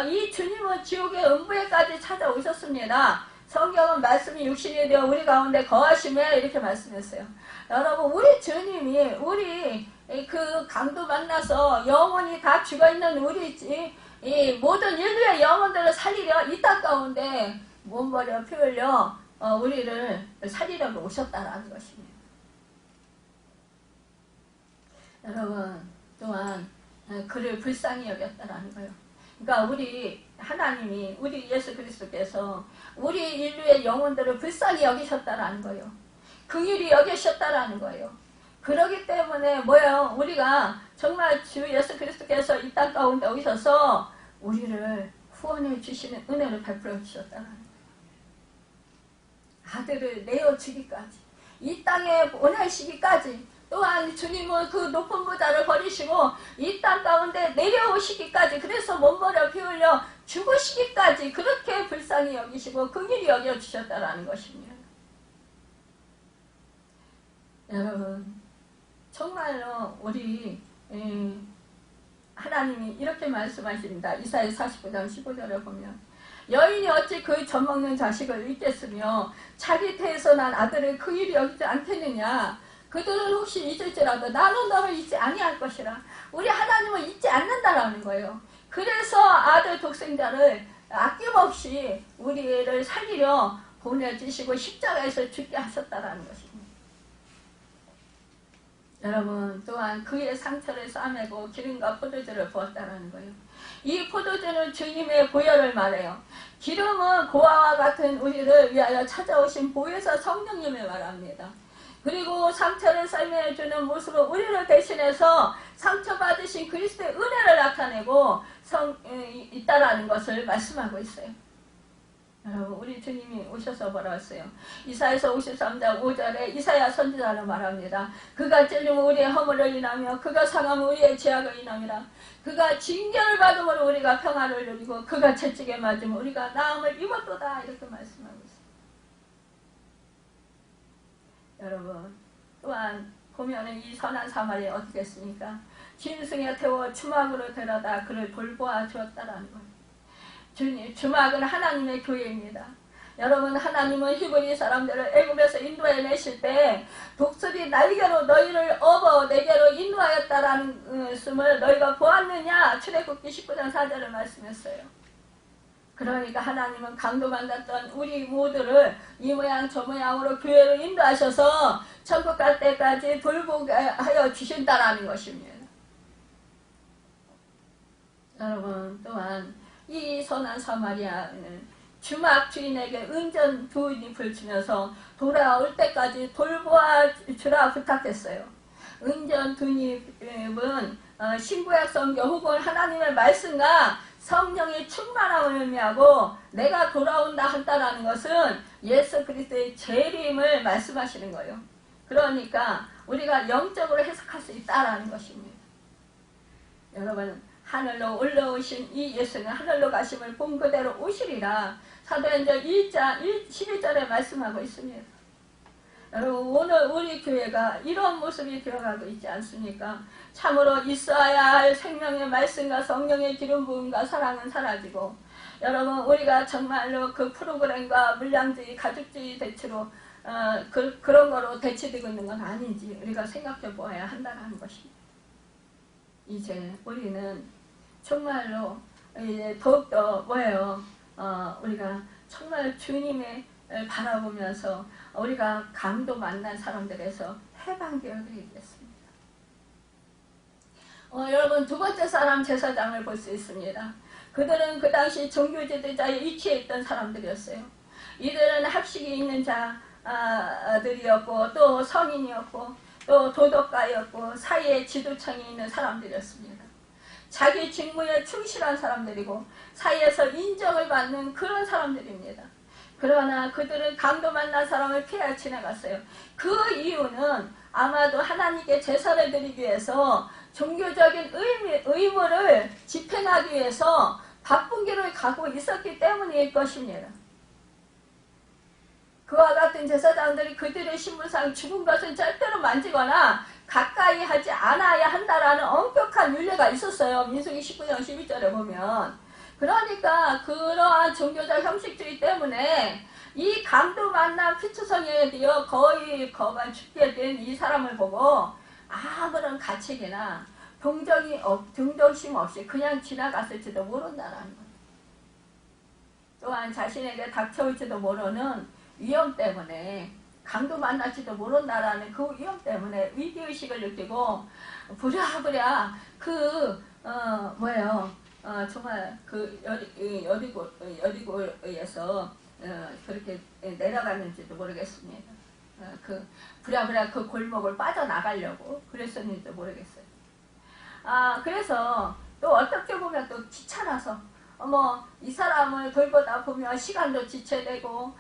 이 주님은 지옥의 음부에까지 찾아오셨습니다. 성경은 말씀이 육신이 되어 우리 가운데 거하심에 이렇게 말씀했어요. 여러분, 우리 주님이 우리 그 강도 만나서 영혼이 다 죽어있는 우리 이 모든 인류의 영혼들을 살리려 이 땅 가운데 몸버려 피 흘려 우리를 살리려고 오셨다라는 것입니다. 여러분, 또한 그를 불쌍히 여겼다라는 거예요. 그러니까 우리 하나님이, 우리 예수 그리스도께서 우리 인류의 영혼들을 불쌍히 여기셨다라는 거예요. 긍휼히 여기셨다라는 거예요. 그러기 때문에 뭐예요? 우리가 정말 주 예수 그리스도께서 이 땅 가운데 오셔서 우리를 후원해 주시는 은혜를 베풀어 주셨다는 거예요. 아들을 내어주기까지, 이 땅에 보내시기까지, 또한 주님은 그 높은 보좌를 버리시고 이 땅 가운데 내려오시기까지, 그래서 몸버려 피 흘려 죽으시기까지 그렇게 불쌍히 여기시고 긍휼히 여겨주셨다는 것입니다. 여러분, 정말로 우리 하나님이 이렇게 말씀하십니다. 이사야 49장 15절에 보면, 여인이 어찌 그 젖먹는 자식을 잊겠으며 자기 태에서 난 아들을 긍휼히 여기지 않겠느냐. 그들은 혹시 잊을지라도 나는 너를 잊지 아니할 것이라. 우리 하나님은 잊지 않는다라는 거예요. 그래서 아들 독생자를 아낌없이 우리를 살리려 보내주시고 십자가에서 죽게 하셨다라는 것입니다. 여러분, 또한 그의 상처를 싸매고 기름과 포도주를 부었다라는 거예요. 이 포도주는 주님의 보혈을 말해요. 기름은 고아와 같은 우리를 위하여 찾아오신 보혜사 성령님을 말합니다. 그리고 상처를 설명해주는 모습으로 우리를 대신해서 상처받으신 그리스도의 은혜를 나타내고 있다라는 것을 말씀하고 있어요. 여러분, 우리 주님이 오셔서 뭐라 했어요? 이사야서 53장 5절에 이사야 선지자로 말합니다. 그가 찔림은 우리의 허물을 인하며 그가 상함은 우리의 죄악을 인함이라. 그가 징계를 받음으로 우리가 평화를 누리고 그가 채찍에 맞으면 우리가 나음을 입었도다. 이렇게 말씀하고 있어요. 여러분, 또한 보면은 이 선한 사마리 어떻게 했습니까? 짐승에 태워 주막으로 데려다 그를 돌보아 주었다라는 거예요. 주막은 하나님의 교회입니다. 여러분, 하나님은 히브리 사람들을 애굽에서 인도해내실 때 독수리 날개로 너희를 업어 내게로 인도하였다라는 말씀을 너희가 보았느냐? 출애굽기 19장 4절을 말씀했어요. 그러니까 하나님은 강도 만났던 우리 모두를 이 모양 저 모양으로 교회로 인도하셔서 천국 갈 때까지 돌보게 하여 주신다라는 것입니다. 여러분, 또한 이 선한 사마리아는 주막 주인에게 은전 두 잎을 주면서 돌아올 때까지 돌보아 주라 부탁했어요. 은전 두 잎은 신구약 성경 혹은 하나님의 말씀과 성령의 충만함을 의미하고 내가 돌아온다 한다라는 것은 예수 그리스도의 재림을 말씀하시는 거예요. 그러니까 우리가 영적으로 해석할 수 있다라는 것입니다. 여러분, 하늘로 올라오신 이 예수는 하늘로 가심을 본 그대로 오시리라. 사도행전 1장 11절에 말씀하고 있습니다. 여러분 오늘 우리 교회가 이런 모습이 되어가고 있지 않습니까? 참으로 있어야 할 생명의 말씀과 성령의 기름 부음과 사랑은 사라지고 여러분 우리가 정말로 그 프로그램과 물량주의 가족주의 대체로 그런 거로 대체되고 있는 건 아닌지 우리가 생각해 보아야 한다는 것입니다. 이제 우리는 정말로 이제 더욱더 뭐예요? 우리가 정말 주님의 바라보면서 우리가 강도 만난 사람들에서 해방되어 드리겠습니다. 여러분 두 번째 사람 제사장을 볼 수 있습니다. 그들은 그 당시 종교 지도자에 위치해 있던 사람들이었어요. 이들은 학식이 있는 자들이었고 또 성인이었고 또 도덕가였고 사회의 지도층이 있는 사람들이었습니다. 자기 직무에 충실한 사람들이고 사회에서 인정을 받는 그런 사람들입니다. 그러나 그들은 강도 만난 사람을 피해 지나갔어요. 그 이유는 아마도 하나님께 제사를 드리기 위해서 종교적인 의무를 집행하기 위해서 바쁜 길을 가고 있었기 때문일 것입니다. 그와 같은 제사장들이 그들의 신분상 죽은 것은 절대로 만지거나 가까이 하지 않아야 한다라는 엄격한 윤례가 있었어요. 민수기 19장 12절에 보면. 그러니까 그러한 종교적 형식주의 때문에 이 강도 만난 피투성이에 되어 거의 거반 죽게 된 이 사람을 보고 아무런 가책이나 동정심 없이 그냥 지나갔을지도 모른다는 것. 또한 자신에게 닥쳐올지도 모르는 위험 때문에 강도 만날지도 모른다라는 그 위험 때문에 위기의식을 느끼고 부랴부랴 정말 그 여리고에서 그렇게 내려갔는지도 모르겠습니다. 부랴부랴 그 골목을 빠져나가려고 그랬었는지도 모르겠어요. 그래서 또 어떻게 보면 또 귀찮아서 이 사람을 돌보다 보면 시간도 지체되고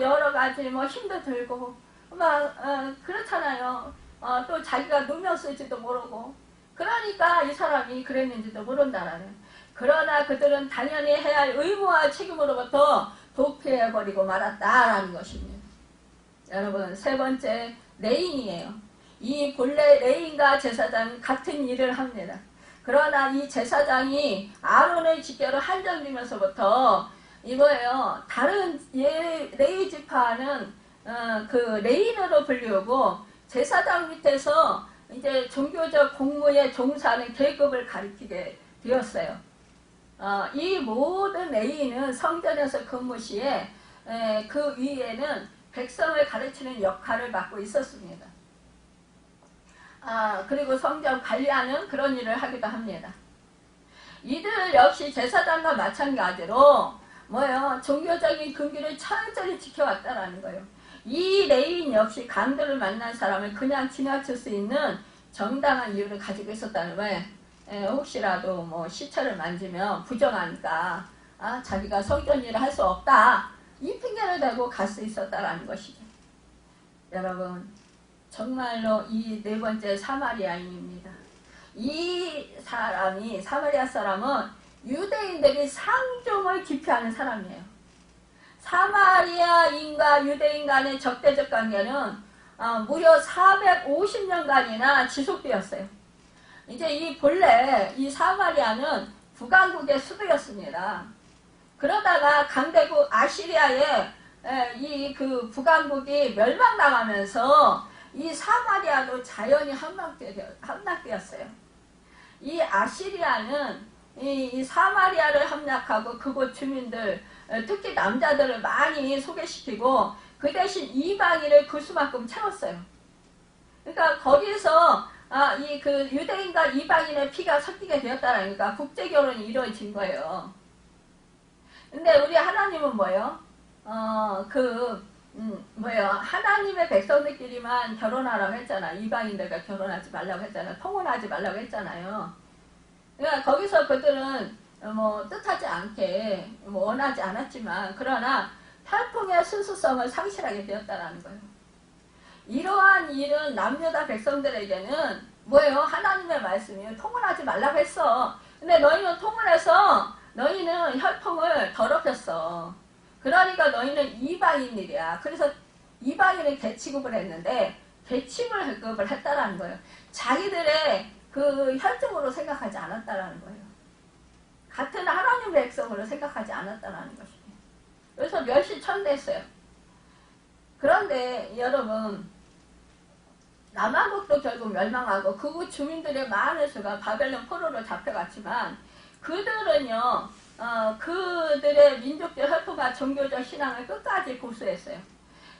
여러 가지 힘도 들고 그렇잖아요. 또 자기가 누명쓸지도 모르고 그러니까 이 사람이 그랬는지도 모른다라는. 그러나 그들은 당연히 해야 할 의무와 책임으로부터 도피해버리고 말았다라는 것입니다. 여러분 세 번째 레인이에요. 이 본래 레인과 제사장은 같은 일을 합니다. 그러나 이 제사장이 아론의 직계로 한정되면서부터 이거예요. 다른 레위 지파는 그 레인으로 불리우고 제사장 밑에서 이제 종교적 공무에 종사하는 계급을 가리키게 되었어요. 이 모든 레인은 성전에서 근무 시에 그 위에는 백성을 가르치는 역할을 맡고 있었습니다. 그리고 성전 관리하는 그런 일을 하기도 합니다. 이들 역시 제사장과 마찬가지로 종교적인 금기를 철저히 지켜왔다라는 거예요. 이 레인 역시 강도를 만난 사람을 그냥 지나칠 수 있는 정당한 이유를 가지고 있었다는 거예요. 혹시라도 시체를 만지면 부정하니까 자기가 성전 일을 할 수 없다. 이 핑계를 대고 갈 수 있었다라는 것이죠. 여러분 정말로 이 네 번째 사마리아인입니다. 이 사람이 사마리아 사람은 유대인들이 상종을 기피하는 사람이에요. 사마리아인과 유대인 간의 적대적 관계는 무려 450년간이나 지속되었어요. 이제 이 본래 이 사마리아는 북왕국의 수도였습니다. 그러다가 강대국 아시리아의 이 그 북왕국이 멸망당하면서 이 사마리아도 자연히 함락되었어요. 이 아시리아는 이 사마리아를 함락하고 그곳 주민들, 특히 남자들을 많이 소개시키고 그 대신 이방인을 그 수만큼 채웠어요. 그러니까 거기서 이 그 유대인과 이방인의 피가 섞이게 되었다라니까 국제결혼이 이루어진 거예요. 근데 우리 하나님은 뭐예요? 하나님의 백성들끼리만 결혼하라고 했잖아. 이방인들과 결혼하지 말라고 했잖아. 통혼하지 말라고 했잖아요. 그러니까 거기서 그들은 뜻하지 않게 원하지 않았지만 그러나 혈통의 순수성을 상실하게 되었다라는 거예요. 이러한 일은 남유다 백성들에게는 하나님의 말씀이에요. 통혼하지 말라고 했어. 근데 너희는 통혼해서 너희는 혈통을 더럽혔어. 그러니까 너희는 이방인들이야. 그래서 이방인을 개취급을 했는데 개취급을 했다라는 거예요. 자기들의 그 혈통으로 생각하지 않았다라는 거예요. 같은 하나님 백성으로 생각하지 않았다라는 것입니다. 그래서 멸시천대했어요. 그런데 여러분, 남한국도 결국 멸망하고 그 주민들의 많은 수가 바벨론 포로로 잡혀갔지만 그들은요, 그들의 민족적 혈통과 종교적 신앙을 끝까지 고수했어요.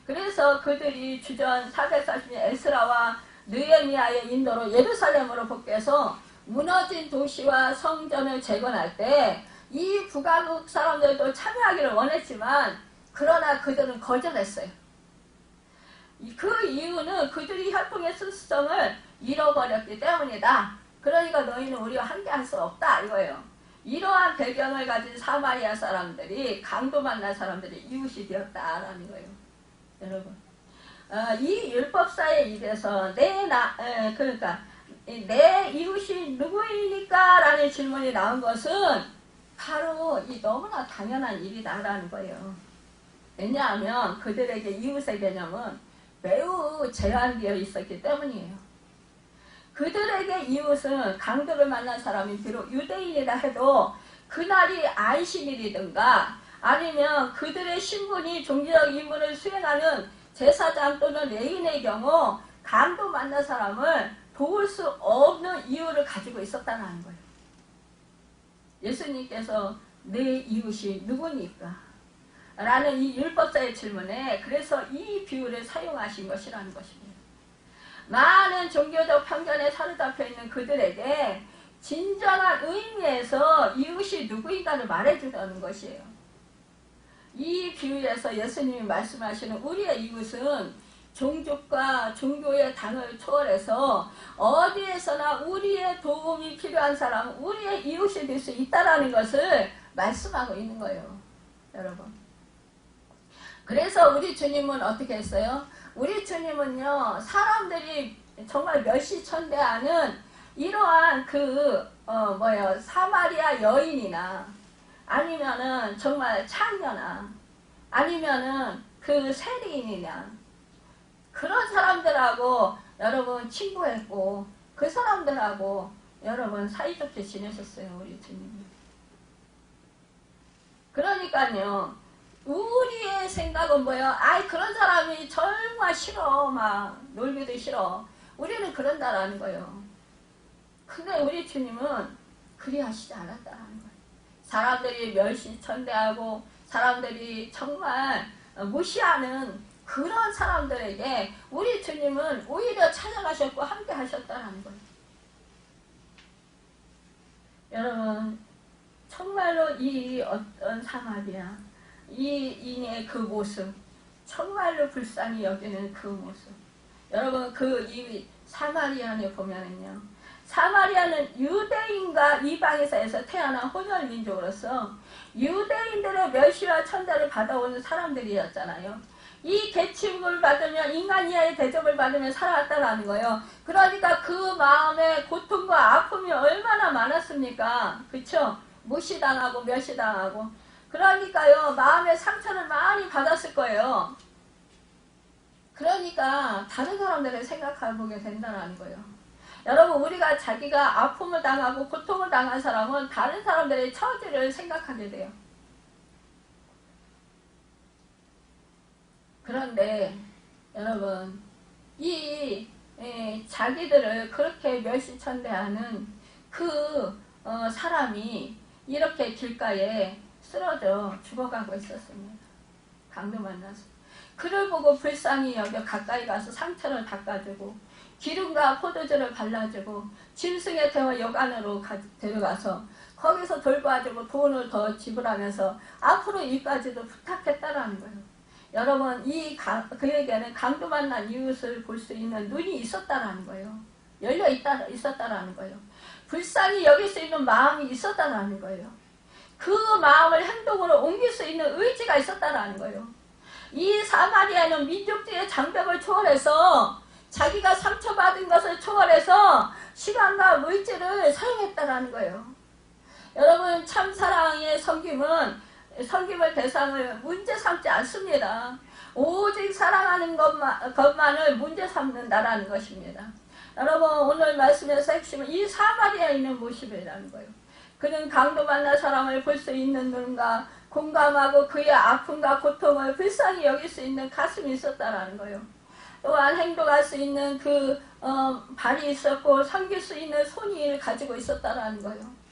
그래서 그들이 주전 440년 에스라와 느헤미야의 인도로 예루살렘으로 복귀해서 무너진 도시와 성전을 재건할 때 이 북한국 사람들도 참여하기를 원했지만 그러나 그들은 거절했어요. 그 이유는 그들이 혈통의 순수성을 잃어버렸기 때문이다. 그러니까 너희는 우리와 함께할 수 없다 이거예요. 이러한 배경을 가진 사마리아 사람들이 강도 만난 사람들이 이웃이 되었다라는 거예요. 여러분, 이 율법사에 입에서 그러니까 내 이웃이 누구입니까? 라는 질문이 나온 것은 바로 이 너무나 당연한 일이다라는 거예요. 왜냐하면 그들에게 이웃의 개념은 매우 제한되어 있었기 때문이에요. 그들에게 이웃은 강도를 만난 사람이 비록 유대인이라 해도 그날이 안식일이든가 아니면 그들의 신분이 종교적 임무를 수행하는 제사장 또는 레인의 경우 강도 만난 사람을 도울 수 없는 이유를 가지고 있었다는 거예요. 예수님께서 내 이웃이 누구니까? 라는 이 율법사의 질문에 그래서 이 비유를 사용하신 것이라는 것입니다. 많은 종교적 편견에 사로잡혀 있는 그들에게 진정한 의미에서 이웃이 누구인가를 말해주려는 것이에요. 이 비유에서 예수님이 말씀하시는 우리의 이웃은 종족과 종교의 단어를 초월해서 어디에서나 우리의 도움이 필요한 사람은 우리의 이웃이 될 수 있다는 것을 말씀하고 있는 거예요. 여러분. 그래서 우리 주님은 어떻게 했어요? 우리 주님은요, 사람들이 정말 멸시천대하는 이러한 사마리아 여인이나 아니면은 정말 창녀나 아니면은 그 세리인이나 그런 사람들하고 여러분 친구했고 그 사람들하고 여러분 사이좋게 지내셨어요. 우리 주님이. 그러니까요. 우리의 생각은 뭐예요? 아이 그런 사람이 정말 싫어. 막 놀기도 싫어. 우리는 그런다라는 거예요. 근데 우리 주님은 그리 하시지 않았다라는 거예요. 사람들이 멸시천대하고 사람들이 정말 무시하는 그런 사람들에게 우리 주님은 오히려 찾아가셨고 함께 하셨다는 거예요. 여러분, 정말로 이 어떤 사마리아 이인의 그 모습, 정말로 불쌍히 여기는 그 모습. 여러분, 이 사마리아에 보면은요, 사마리아는 유대인과 이방에서 태어난 혼혈 민족으로서 유대인들의 멸시와 천대를 받아오는 사람들이었잖아요. 이 계침을 받으면 인간 이하의 대접을 받으며 살아왔다는 거예요. 그러니까 그 마음의 고통과 아픔이 얼마나 많았습니까? 그쵸? 무시당하고 멸시당하고. 그러니까요, 마음의 상처를 많이 받았을 거예요. 그러니까 다른 사람들을 생각해보게 된다는 거예요. 여러분, 우리가 자기가 아픔을 당하고 고통을 당한 사람은 다른 사람들의 처지를 생각하게 돼요. 그런데 여러분, 자기들을 그렇게 멸시천대하는 사람이 이렇게 길가에 쓰러져 죽어가고 있었습니다. 강도 만나서. 그를 보고 불쌍히 여겨 가까이 가서 상처를 닦아주고 기름과 포도주를 발라주고 짐승에 태워 여관으로 데려가서 거기서 돌봐주고 돈을 더 지불하면서 앞으로 일까지도 부탁했다라는 거예요. 여러분, 그에게는 강도 만난 이웃을 볼 수 있는 눈이 있었다라는 거예요. 열려 있었다라는 거예요. 불쌍히 여길 수 있는 마음이 있었다라는 거예요. 그 마음을 행동으로 옮길 수 있는 의지가 있었다라는 거예요. 이 사마리아는 민족주의 장벽을 초월해서 자기가 상처받은 것을 초월해서 시간과 물질을 사용했다라는 거예요. 여러분, 참사랑의 섬김은 섬김의 대상을 문제 삼지 않습니다. 오직 사랑하는 것만을 문제 삼는다라는 것입니다. 여러분 오늘 말씀에서 핵심은 이 사마리아에 있는 모습이라는 거예요. 그는 강도 만난 사람을 볼 수 있는 눈과 공감하고 그의 아픔과 고통을 불쌍히 여길 수 있는 가슴이 있었다라는 거예요. 또한 행동할 수 있는 발이 있었고 섬길 수 있는 손이 가지고 있었다라는 거예요.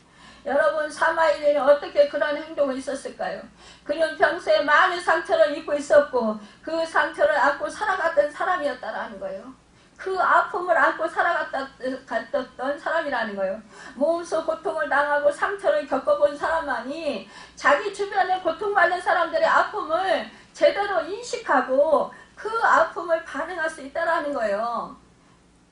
여러분 사마리아는 어떻게 그런 행동이 있었을까요? 그는 평소에 많은 상처를 입고 있었고 그 상처를 안고 살아갔던 사람이었다라는 거예요. 그 아픔을 안고 살아갔던 사람이라는 거예요. 몸소 고통을 당하고 상처를 겪어본 사람만이 자기 주변에 고통받는 사람들의 아픔을 제대로 인식하고 그 아픔을 반응할 수 있다는 거예요.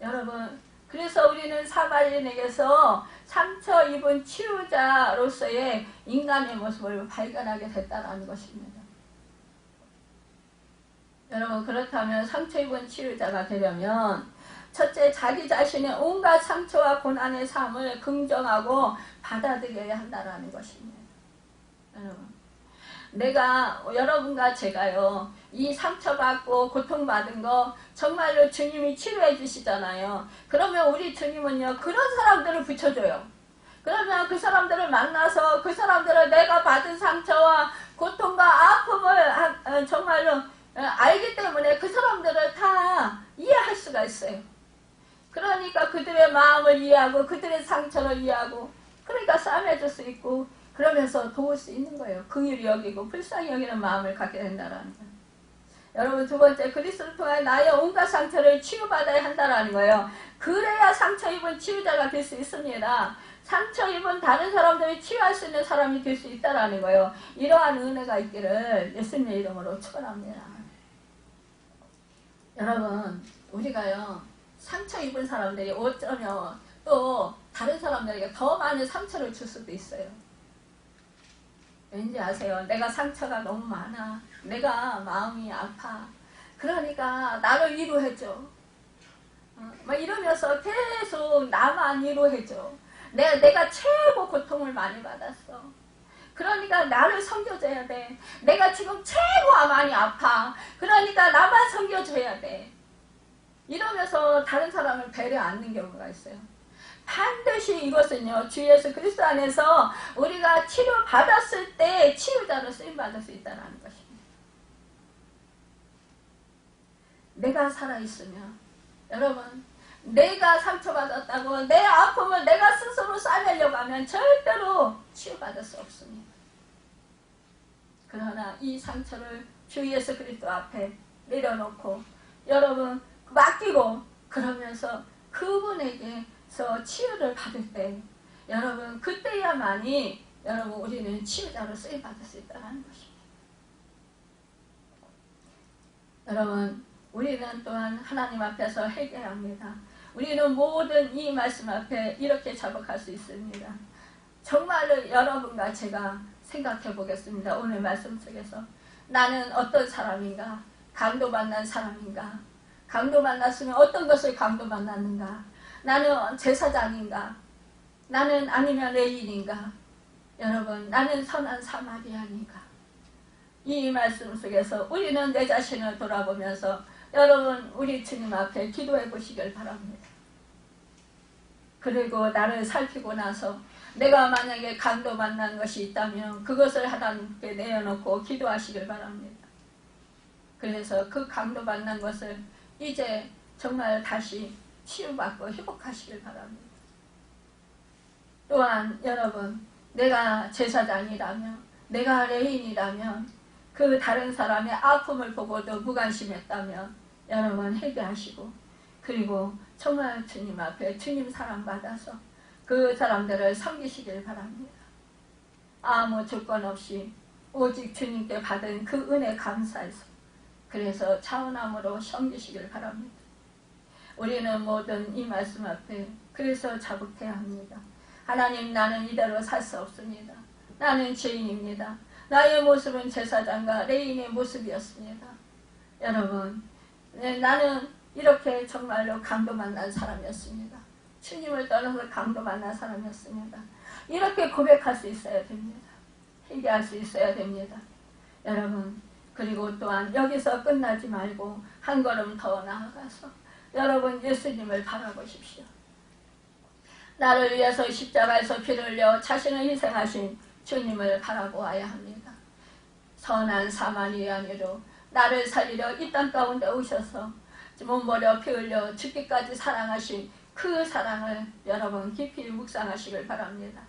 여러분 그래서 우리는 사마리아인에게서 상처 입은 치유자로서의 인간의 모습을 발견하게 됐다는 것입니다. 여러분 그렇다면 상처 입은 치유자가 되려면 첫째 자기 자신의 온갖 상처와 고난의 삶을 긍정하고 받아들여야 한다는 것입니다. 여러분 내가 여러분과 제가요 이 상처받고 고통받은 거 정말로 주님이 치료해 주시잖아요. 그러면 우리 주님은요 그런 사람들을 붙여줘요. 그러면 그 사람들을 만나서 그 사람들을 내가 받은 상처와 고통과 아픔을 정말로 알기 때문에 그 사람들을 다 이해할 수가 있어요. 그러니까 그들의 마음을 이해하고 그들의 상처를 이해하고 그러니까 싸매줄 수 있고 그러면서 도울 수 있는 거예요. 긍휼히 여기고 불쌍히 여기는 마음을 갖게 된다는 거예요. 여러분 두 번째 그리스도를 통해 나의 온갖 상처를 치유받아야 한다는 거예요. 그래야 상처 입은 치유자가 될 수 있습니다. 상처 입은 다른 사람들이 치유할 수 있는 사람이 될 수 있다는 거예요. 이러한 은혜가 있기를 예수님의 이름으로 축원합니다. 여러분 우리가요 상처 입은 사람들이 어쩌면 또 다른 사람들에게 더 많은 상처를 줄 수도 있어요. 왠지 아세요? 내가 상처가 너무 많아. 내가 마음이 아파. 그러니까 나를 위로해줘. 막 이러면서 계속 나만 위로해줘. 내가 최고 고통을 많이 받았어. 그러니까 나를 섬겨줘야 돼. 내가 지금 최고 많이 아파. 그러니까 나만 섬겨줘야 돼. 이러면서 다른 사람을 배려 않는 경우가 있어요. 반드시 이것은요 주 예수 그리스도 안에서 우리가 치료받았을 때 치유자로 쓰임받을 수 있다는 것입니다. 내가 살아있으면 여러분 내가 상처받았다고 내 아픔을 내가 스스로 싸매려고 하면 절대로 치유받을 수 없습니다. 그러나 이 상처를 주 예수 그리스도 앞에 내려놓고 여러분 맡기고 그러면서 그분에게서 치유를 받을 때 여러분 그때야만이 여러분 우리는 치유자로 쓰임받을 수 있다는 것입니다. 여러분 우리는 또한 하나님 앞에서 회개합니다. 우리는 모든 이 말씀 앞에 이렇게 자복할 수 있습니다. 정말로 여러분과 제가 생각해 보겠습니다. 오늘 말씀 속에서 나는 어떤 사람인가? 강도 만난 사람인가? 강도 만났으면 어떤 것을 강도 만났는가? 나는 제사장인가? 나는 아니면 레인인가? 여러분 나는 선한 사마리아인가? 이 말씀 속에서 우리는 내 자신을 돌아보면서 여러분 우리 주님 앞에 기도해 보시길 바랍니다. 그리고 나를 살피고 나서 내가 만약에 강도 만난 것이 있다면 그것을 하나님께 내어놓고 기도하시길 바랍니다. 그래서 그 강도 만난 것을 이제 정말 다시 치유받고 회복하시길 바랍니다. 또한 여러분 내가 제사장이라면 내가 레인이라면 그 다른 사람의 아픔을 보고도 무관심했다면 여러분 회개하시고 그리고 정말 주님 앞에 주님 사랑받아서 그 사람들을 섬기시길 바랍니다. 아무 조건 없이 오직 주님께 받은 그 은혜 감사해서 그래서 차원함으로 섬기시길 바랍니다. 우리는 모든 이 말씀 앞에 그래서 자복해야 합니다. 하나님 나는 이대로 살 수 없습니다. 나는 죄인입니다. 나의 모습은 제사장과 레인의 모습이었습니다. 여러분 나는 이렇게 정말로 강도 만난 사람이었습니다. 주님을 떠나서 강도 만난 사람이었습니다. 이렇게 고백할 수 있어야 됩니다. 희귀할 수 있어야 됩니다. 여러분, 그리고 또한 여기서 끝나지 말고 한 걸음 더 나아가서 여러분 예수님을 바라보십시오. 나를 위해서 십자가에서 피를 흘려 자신을 희생하신 주님을 바라보아야 합니다. 선한 사마리아인으로 나를 살리려 이 땅 가운데 오셔서 몸버려 피 흘려 죽기까지 사랑하신 그 사랑을 여러분 깊이 묵상하시길 바랍니다.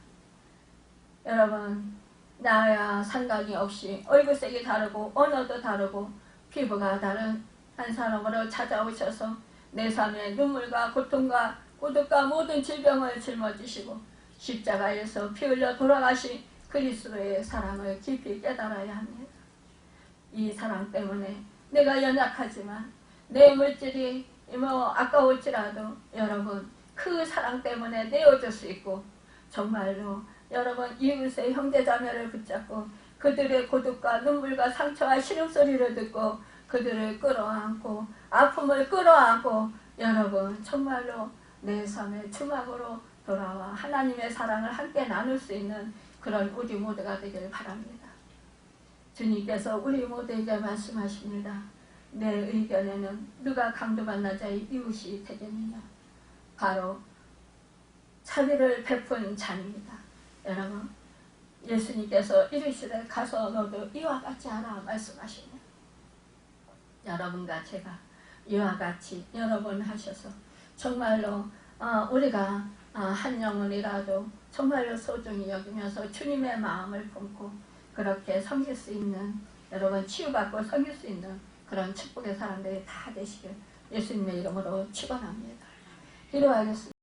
여러분, 나야 상관이 없이 얼굴색이 다르고 언어도 다르고 피부가 다른 한 사람으로 찾아오셔서 내 삶에 눈물과 고통과 고독과 모든 질병을 짊어지시고 십자가에서 피 흘려 돌아가신 그리스도의 사랑을 깊이 깨달아야 합니다. 이 사랑 때문에 내가 연약하지만 내 물질이 아까울지라도 여러분 그 사랑 때문에 내어줄 수 있고 정말로 여러분 이웃의 형제자매를 붙잡고 그들의 고독과 눈물과 상처와 신음소리를 듣고 그들을 끌어안고 아픔을 끌어안고 여러분 정말로 내 삶의 주막으로 돌아와 하나님의 사랑을 함께 나눌 수 있는 그런 우리 모두가 되길 바랍니다. 주님께서 우리 모두에게 말씀하십니다. 내 의견에는 누가 강도받는 자의 이웃이 되겠느냐. 바로 자비를 베푼 자입니다. 여러분, 예수님께서 이르시되 가서 너도 이와 같이 하라 말씀하시네요. 여러분과 제가 이와 같이 여러분 하셔서 정말로 우리가 한 영혼이라도 정말로 소중히 여기면서 주님의 마음을 품고 그렇게 섬길 수 있는 여러분 치유받고 섬길 수 있는 그런 축복의 사람들이 다 되시길 예수님의 이름으로 축원합니다. 기도하겠습니다.